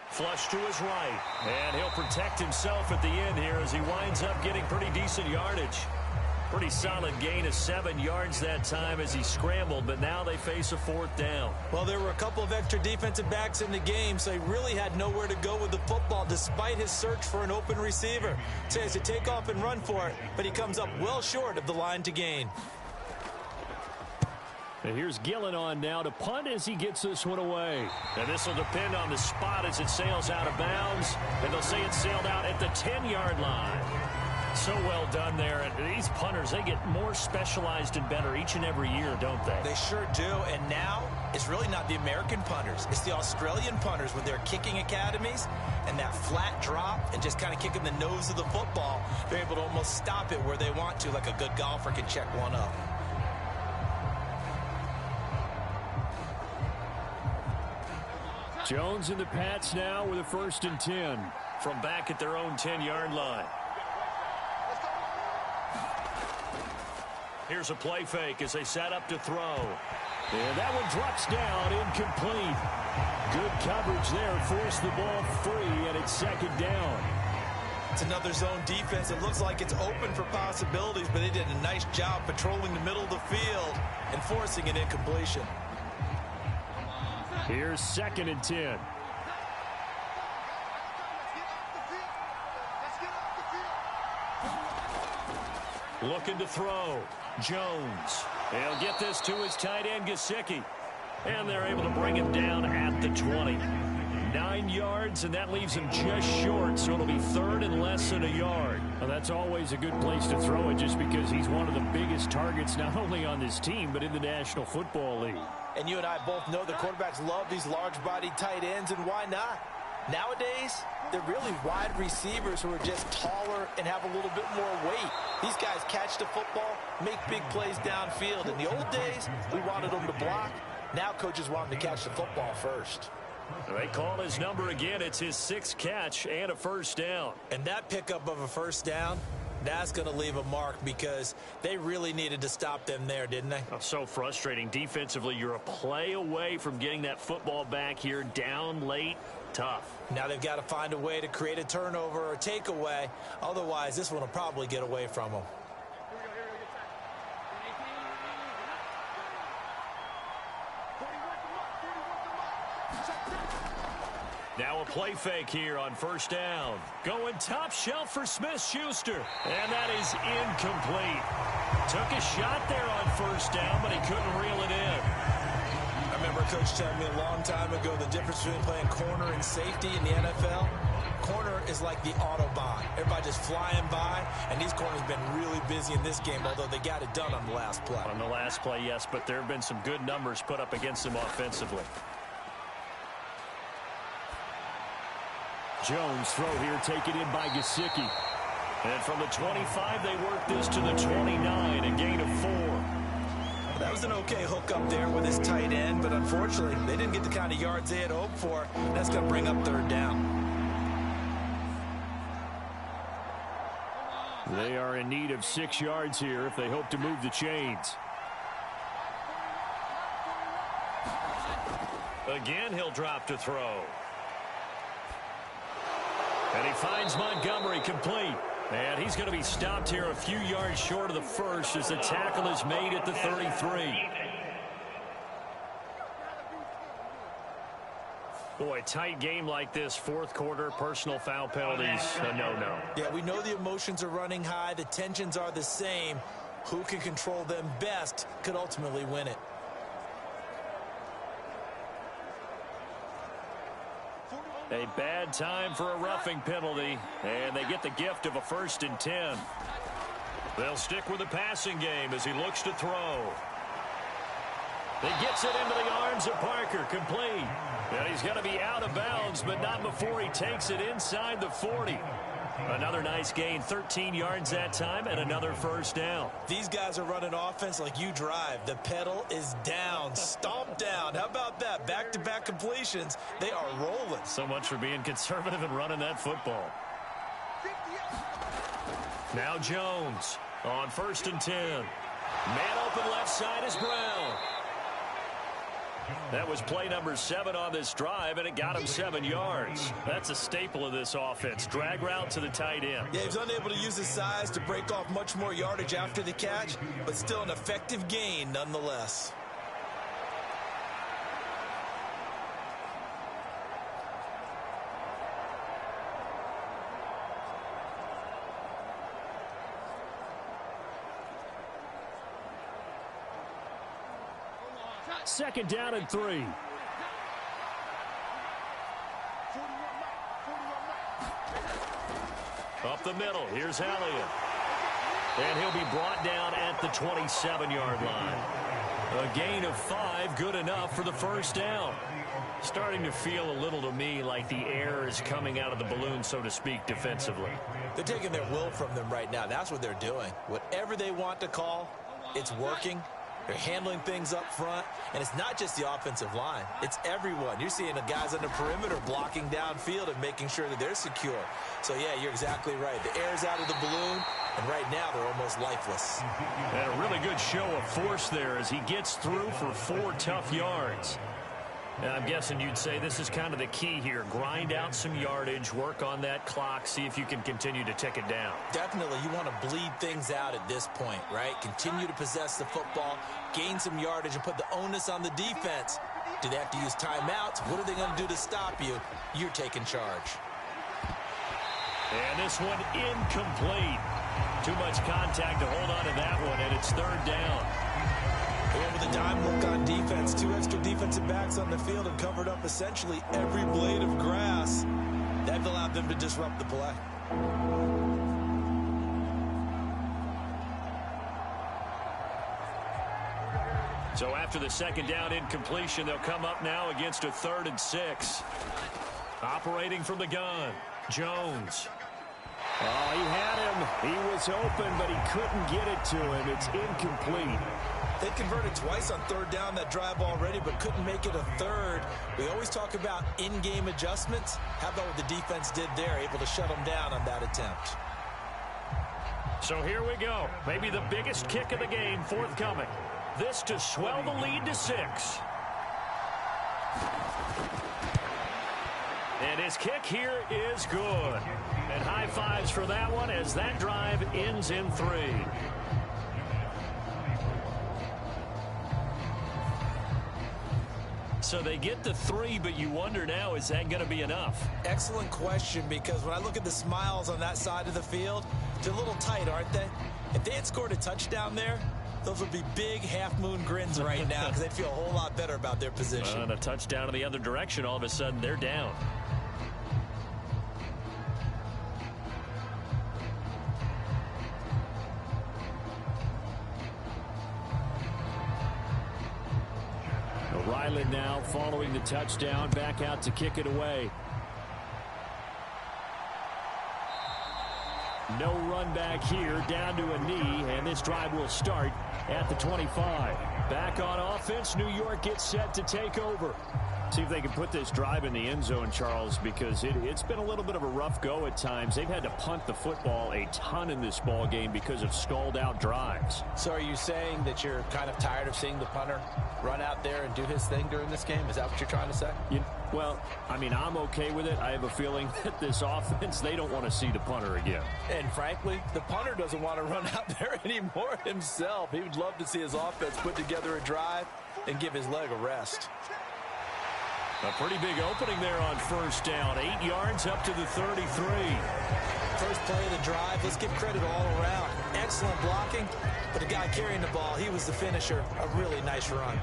Flush to his right, and he'll protect himself at the end here as he winds up getting pretty decent yardage. Pretty solid gain of 7 yards that time as he scrambled, but now they face a 4th down. Well, there were a couple of extra defensive backs in the game, so he really had nowhere to go with the football despite his search for an open receiver. So he has to take off and run for it, but he comes up well short of the line to gain. And here's Gillen on now to punt as he gets this one away. And this will depend on the spot as it sails out of bounds. And they'll say it sailed out at the 10-yard line. So well done there. And these punters, they get more specialized and better each and every year, don't they? They sure do. And now it's really not the American punters. It's the Australian punters with their kicking academies and that flat drop and just kind of kicking the nose of the football. They're able to almost stop it where they want to, like a good golfer can check one up. Jones and the Pats now with a 1st and 10 from back at their own 10-yard line. Here's a play fake as they set up to throw. And that one drops down, incomplete. Good coverage there, forced the ball free, and it's 2nd down. It's another zone defense. It looks like it's open for possibilities, but they did a nice job patrolling the middle of the field and forcing an incompletion. Here's 2nd and 10. Looking to throw. Jones. He'll get this to his tight end, Gesicki. And they're able to bring him down at the 20. 9 yards, and that leaves him just short, so it'll be 3rd and less than a yard. Well, that's always a good place to throw it just because he's one of the biggest targets not only on this team but in the National Football League. And you and I both know the quarterbacks love these large-bodied tight ends, and why not? Nowadays, they're really wide receivers who are just taller and have a little bit more weight. These guys catch the football, make big plays downfield. In the old days, we wanted them to block. Now coaches want them to catch the football first. They call his number again. It's his 6th catch and a first down. And that pickup of a first down, that's going to leave a mark because they really needed to stop them there, didn't they? Oh, so frustrating. Defensively, you're a play away from getting that football back here down late. Tough. Now they've got to find a way to create a turnover or takeaway. Otherwise, this one will probably get away from them. Now a play fake here on first down. Going top shelf for Smith-Schuster. And that is incomplete. Took a shot there on first down, but he couldn't reel it in. I remember a coach telling me a long time ago the difference between playing corner and safety in the NFL. Corner is like the Autobahn. Everybody just flying by, and these corners have been really busy in this game, although they got it done on the last play. On the last play, yes, but there have been some good numbers put up against them offensively. Jones throw here taken in by Gesicki. And from the 25, they work this to the 29, a gain of 4. That was an okay hook up there with his tight end, but unfortunately, they didn't get the kind of yards they had hoped for. That's going to bring up 3rd down. They are in need of 6 yards here if they hope to move the chains. Again, he'll drop to throw. And he finds Montgomery complete. And he's going to be stopped here a few yards short of the first as the tackle is made at the 33. Boy, tight game like this, 4th quarter, personal foul penalties, a no-no. Yeah, we know the emotions are running high. The tensions are the same. Who can control them best could ultimately win it. A bad time for a roughing penalty, and they get the gift of a 1st and 10. They'll stick with the passing game as he looks to throw. He gets it into the arms of Parker, complete. And he's going to be out of bounds, but not before he takes it inside the 40. Another nice gain, 13 yards that time, and another first down. These guys are running offense like you drive. The pedal is down, stomped down. How about that? Back-to-back completions. They are rolling. So much for being conservative and running that football. Now Jones on 1st and 10. Man open left side is Brown. That was play number 7 on this drive, and it got him 7 yards. That's a staple of this offense. Drag route to the tight end. Yeah, he was unable to use his size to break off much more yardage after the catch, but still an effective gain nonetheless. Second down and 3. Up the middle, here's Elliott. And he'll be brought down at the 27-yard line. A gain of 5, good enough for the first down. Starting to feel a little to me like the air is coming out of the balloon, so to speak, defensively. They're taking their will from them right now. That's what they're doing. Whatever they want to call, it's working. They're handling things up front, and it's not just the offensive line. It's everyone. You're seeing the guys on the perimeter blocking downfield and making sure that they're secure. So, yeah, you're exactly right. The air's out of the balloon, and right now they're almost lifeless. And a really good show of force there as he gets through for 4 tough yards. And I'm guessing you'd say this is kind of the key here. Grind out some yardage, work on that clock, see if you can continue to tick it down. Definitely, you want to bleed things out at this point, right? Continue to possess the football, gain some yardage, and put the onus on the defense. Do they have to use timeouts? What are they going to do to stop you? You're taking charge. And this one incomplete. Too much contact to hold on to that one, and it's 3rd down. Over the dime look on defense. 2 extra defensive backs on the field and covered up essentially every blade of grass. That allowed them to disrupt the play. So after the second down incompletion, they'll come up now against a 3rd and 6. Operating from the gun, Jones. Oh, he had him. He was open, but he couldn't get it to him. It's incomplete. They converted twice on 3rd down that drive already, but couldn't make it a 3rd. We always talk about in-game adjustments. How about what the defense did there, able to shut them down on that attempt? So here we go. Maybe the biggest kick of the game forthcoming. This to swell the lead to 6. And his kick here is good. And high fives for that one as that drive ends in 3. So they get the 3, but you wonder now, is that going to be enough? Excellent question, because when I look at the smiles on that side of the field, they're a little tight, aren't they? If they had scored a touchdown there, those would be big half-moon grins right now because they'd feel a whole lot better about their position. And a touchdown in the other direction, all of a sudden they're down. Ryland now following the touchdown, back out to kick it away. No run back here, down to a knee, and this drive will start at the 25. Back on offense, New York gets set to take over. See if they can put this drive in the end zone, Charles, because it's been a little bit of a rough go at times. They've had to punt the football a ton in this ball game because of stalled-out drives. So are you saying that you're kind of tired of seeing the punter run out there and do his thing during this game? Is that what you're trying to say? Well, I mean, I'm okay with it. I have a feeling that this offense, they don't want to see the punter again. And frankly, the punter doesn't want to run out there anymore himself. He would love to see his offense put together a drive and give his leg a rest. A pretty big opening there on 1st down. 8 yards up to the 33. First play of the drive. Let's give credit all around. Excellent blocking, but the guy carrying the ball, he was the finisher. A really nice run.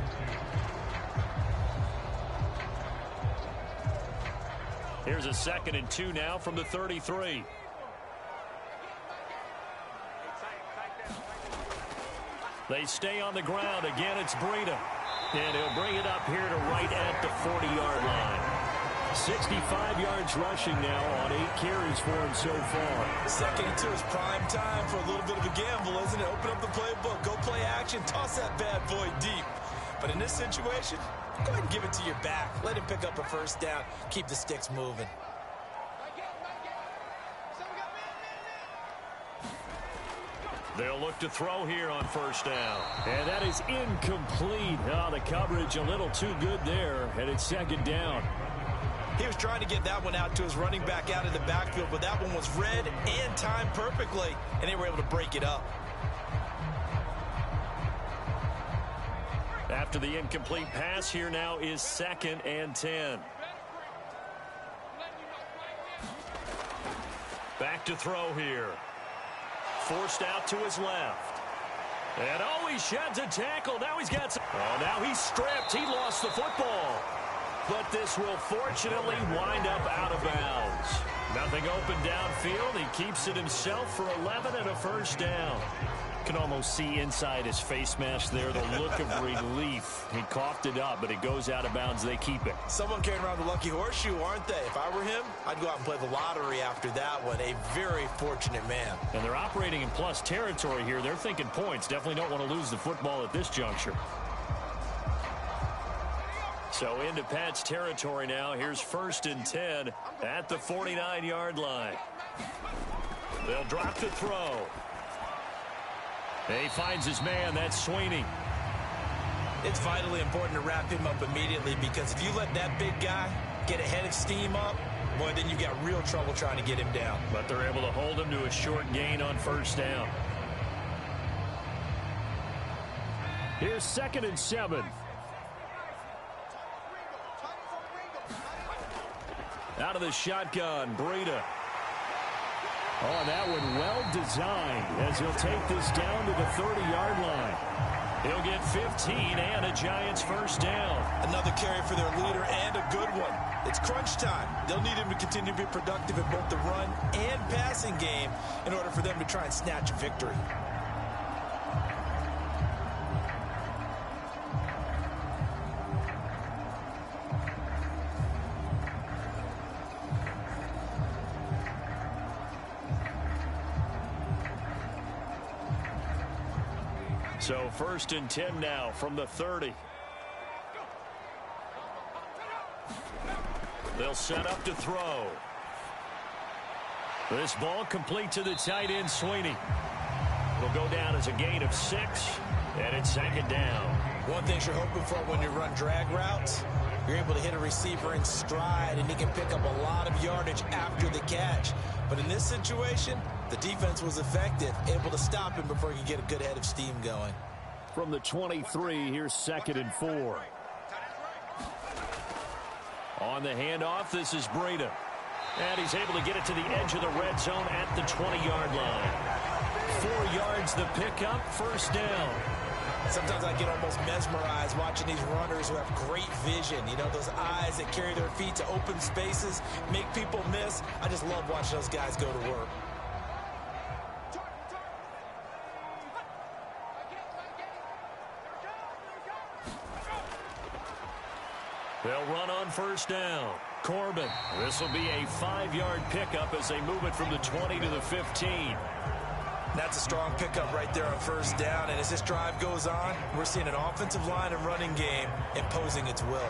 Here's a 2nd and 2 now from the 33. They stay on the ground. Again, it's Breida. And he'll bring it up here to right at the 40-yard line. 65 yards rushing now on 8 carries for him so far. 2nd and 2 is prime time for a little bit of a gamble, isn't it? Open up the playbook, go play action, toss that bad boy deep. But in this situation, go ahead and give it to your back. Let him pick up a 1st down. Keep the sticks moving. They'll look to throw here on 1st down. And that is incomplete. Oh, the coverage a little too good there, and it's 2nd down. He was trying to get that one out to his running back out of the backfield, but that one was read and timed perfectly, and they were able to break it up. After the incomplete pass, here now is 2nd and 10. Back to throw here. Forced out to his left. And he sheds a tackle. Now he's got some. Oh, now he's stripped. He lost the football. But this will fortunately wind up out of bounds. Nothing open downfield. He keeps it himself for 11 and a 1st down. Can almost see inside his face mask there the look of relief. He coughed it up, but it goes out of bounds. They keep it. Someone carrying around the lucky horseshoe, aren't they? If I were him, I'd go out and play the lottery after that one. A very fortunate man. And they're operating in plus territory here. They're thinking points. Definitely don't want to lose the football at this juncture. So into Pat's territory now. Here's 1st and 10 at the 49-yard line. They'll drop to throw. And he finds his man. That's Sweeney. It's vitally important to wrap him up immediately, because if you let that big guy get a head of steam up, boy, then you've got real trouble trying to get him down. But they're able to hold him to a short gain on 1st down. Here's 2nd and 7. Out of the shotgun, Breida. Oh, that one well designed as he'll take this down to the 30-yard line. He'll get 15 and a Giants first down. Another carry for their leader and a good one. It's crunch time. They'll need him to continue to be productive in both the run and passing game in order for them to try and snatch a victory. So 1st and 10 now from the 30. They'll set up to throw. This ball complete to the tight end, Sweeney. It'll go down as a gain of 6, and it's 2nd down. One thing you're hoping for when you run drag routes, you're able to hit a receiver in stride, and he can pick up a lot of yardage after the catch. But in this situation, the defense was effective, able to stop him before he could get a good head of steam going. From the 23, here's 2nd and 4. On the handoff, this is Breida. And he's able to get it to the edge of the red zone at the 20-yard line. 4 yards the pickup, 1st down. Sometimes I get almost mesmerized watching these runners who have great vision. You know, those eyes that carry their feet to open spaces, make people miss. I just love watching those guys go to work. They'll run on 1st down. Corbin. This will be a 5-yard pickup as they move it from the 20 to the 15. That's a strong pickup right there on 1st down. And as this drive goes on, we're seeing an offensive line and running game imposing its will.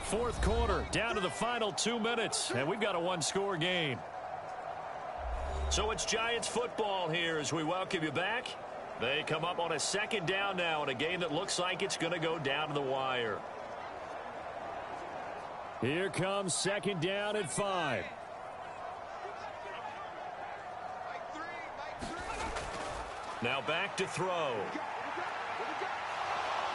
Fourth quarter, down to the final 2 minutes, and we've got a 1-score game. So it's Giants football here as we welcome you back. They come up on a 2nd down now in a game that looks like it's going to go down to the wire. Here comes 2nd down at 5. Now back to throw.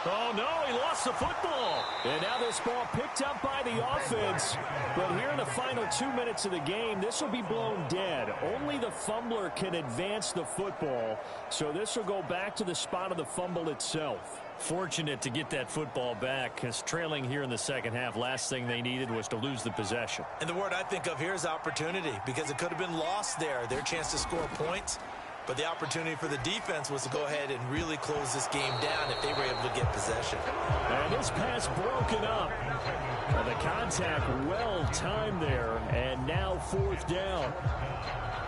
Oh, no, he lost the football. And now this ball picked up by the offense. But here in the final 2 minutes of the game, this will be blown dead. Only the fumbler can advance the football. So this will go back to the spot of the fumble itself. Fortunate to get that football back because trailing here in the second half, last thing they needed was to lose the possession. And the word I think of here is opportunity because it could have been lost there. Their chance to score points. But the opportunity for the defense was to go ahead and really close this game down if they were able to get possession. And this pass broken up. And the contact well timed there. And now 4th down.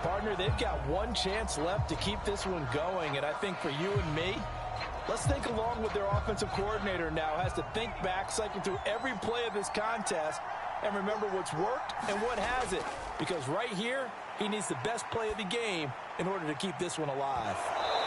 Partner, they've got one chance left to keep this one going. And I think for you and me, let's think along with their offensive coordinator now. Has to think back, cycle through every play of this contest, and remember what's worked and what hasn't. Because right here, he needs the best play of the game in order to keep this one alive.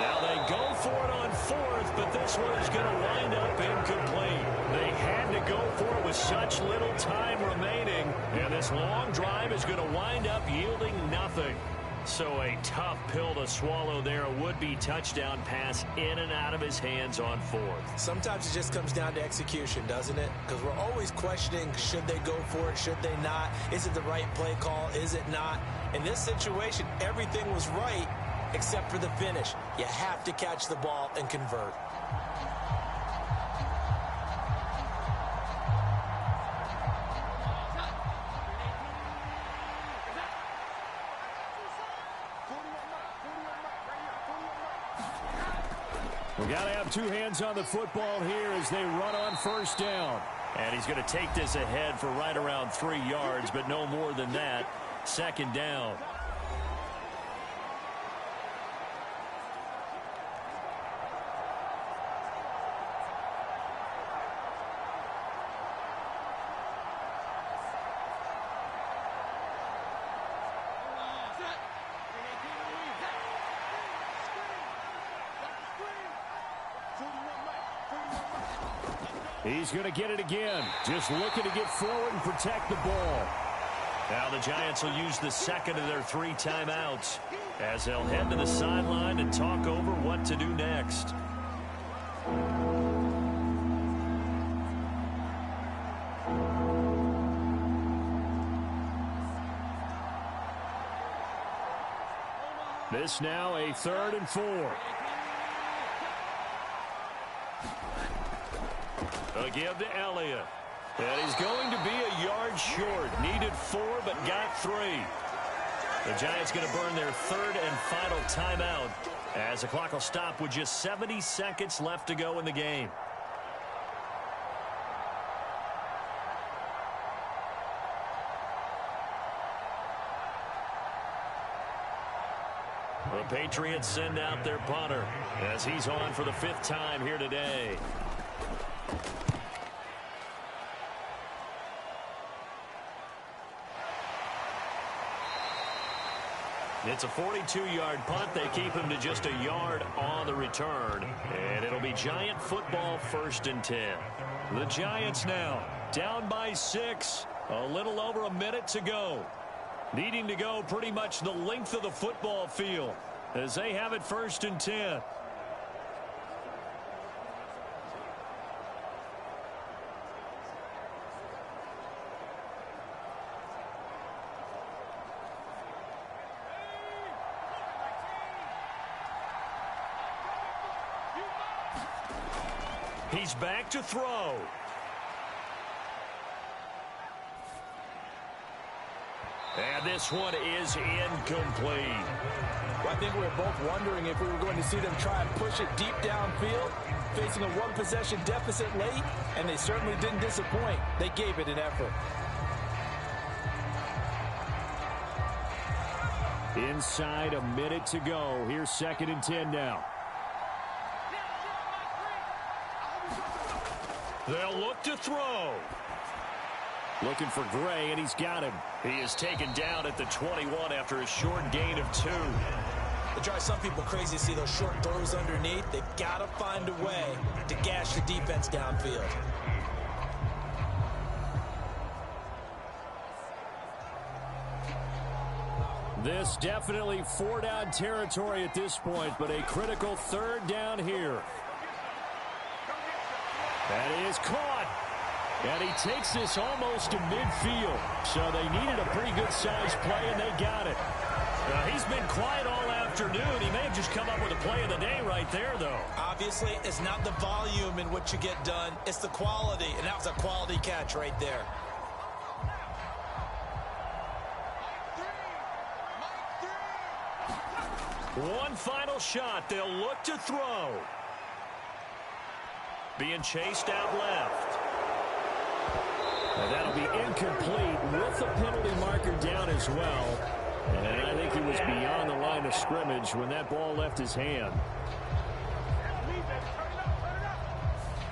Now they go for it on 4th, but this one is going to wind up incomplete. They had to go for it with such little time remaining, and this long drive is going to wind up yielding nothing. So a tough pill to swallow there. A would-be touchdown pass in and out of his hands on 4th. Sometimes it just comes down to execution, doesn't it? Because we're always questioning, should they go for it, should they not? Is it the right play call, is it not? In this situation, everything was right except for the finish. You have to catch the ball and convert. We got to have 2 hands on the football here as they run on 1st down. And he's going to take this ahead for right around 3 yards, but no more than that. 2nd down. He's going to get it again. Just looking to get forward and protect the ball. Now the Giants will use the 2nd of their 3 timeouts. as they'll head to the sideline and talk over what to do next. This now a 3rd and 4. A give to Elliott. And he's going to be a yard short. Needed 4, but got 3. The Giants going to burn their 3rd and final timeout as the clock will stop with just 70 seconds left to go in the game. The Patriots send out their punter as he's on for the 5th time here today. It's a 42-yard punt. They keep him to just a yard on the return. And it'll be Giant football 1st and 10. The Giants now down by 6. A little over a minute to go. Needing to go pretty much the length of the football field as they have it 1st and 10. He's back to throw. And this one is incomplete. Well, I think we were both wondering if we were going to see them try and push it deep downfield, facing a 1-possession deficit late, and they certainly didn't disappoint. They gave it an effort. Inside a minute to go. Here's 2nd and 10 now. They'll look to throw. Looking for Gray, and he's got him. He is taken down at the 21 after a short gain of 2. It drives some people crazy to see those short throws underneath. They've got to find a way to gash the defense downfield. This definitely 4-down territory at this point, but a critical 3rd down here. That is caught. And he takes this almost to midfield. So they needed a pretty good-sized play, and they got it. He's been quiet all afternoon. He may have just come up with a play of the day right there, though. Obviously, it's not the volume in which you get done. It's the quality, and that was a quality catch right there. One final shot. They'll look to throw. Being chased out left. And that'll be incomplete with the penalty marker down as well. And I think he was beyond the line of scrimmage when that ball left his hand.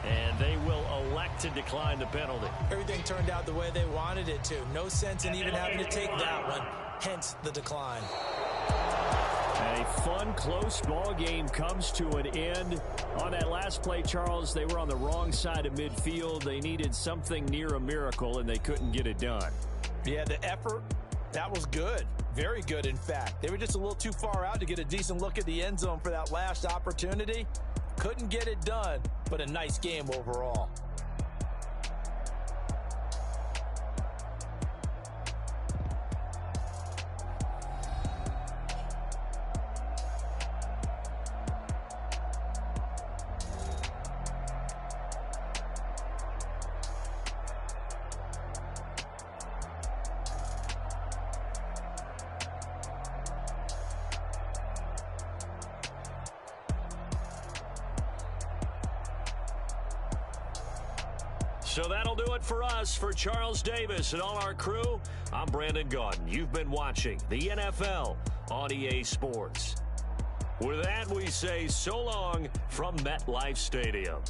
And they will elect to decline the penalty. Everything turned out the way they wanted it to. No sense in even having to take that one. Hence the decline. A fun, close ball game comes to an end. On that last play, Charles, they were on the wrong side of midfield. They needed something near a miracle, and they couldn't get it done. Yeah, the effort, that was good. Very good, in fact. They were just a little too far out to get a decent look at the end zone for that last opportunity. Couldn't get it done, but a nice game overall. So that'll do it for us. For Charles Davis and all our crew, I'm Brandon Gaudin. You've been watching the NFL on EA Sports. With that, we say so long from MetLife Stadium.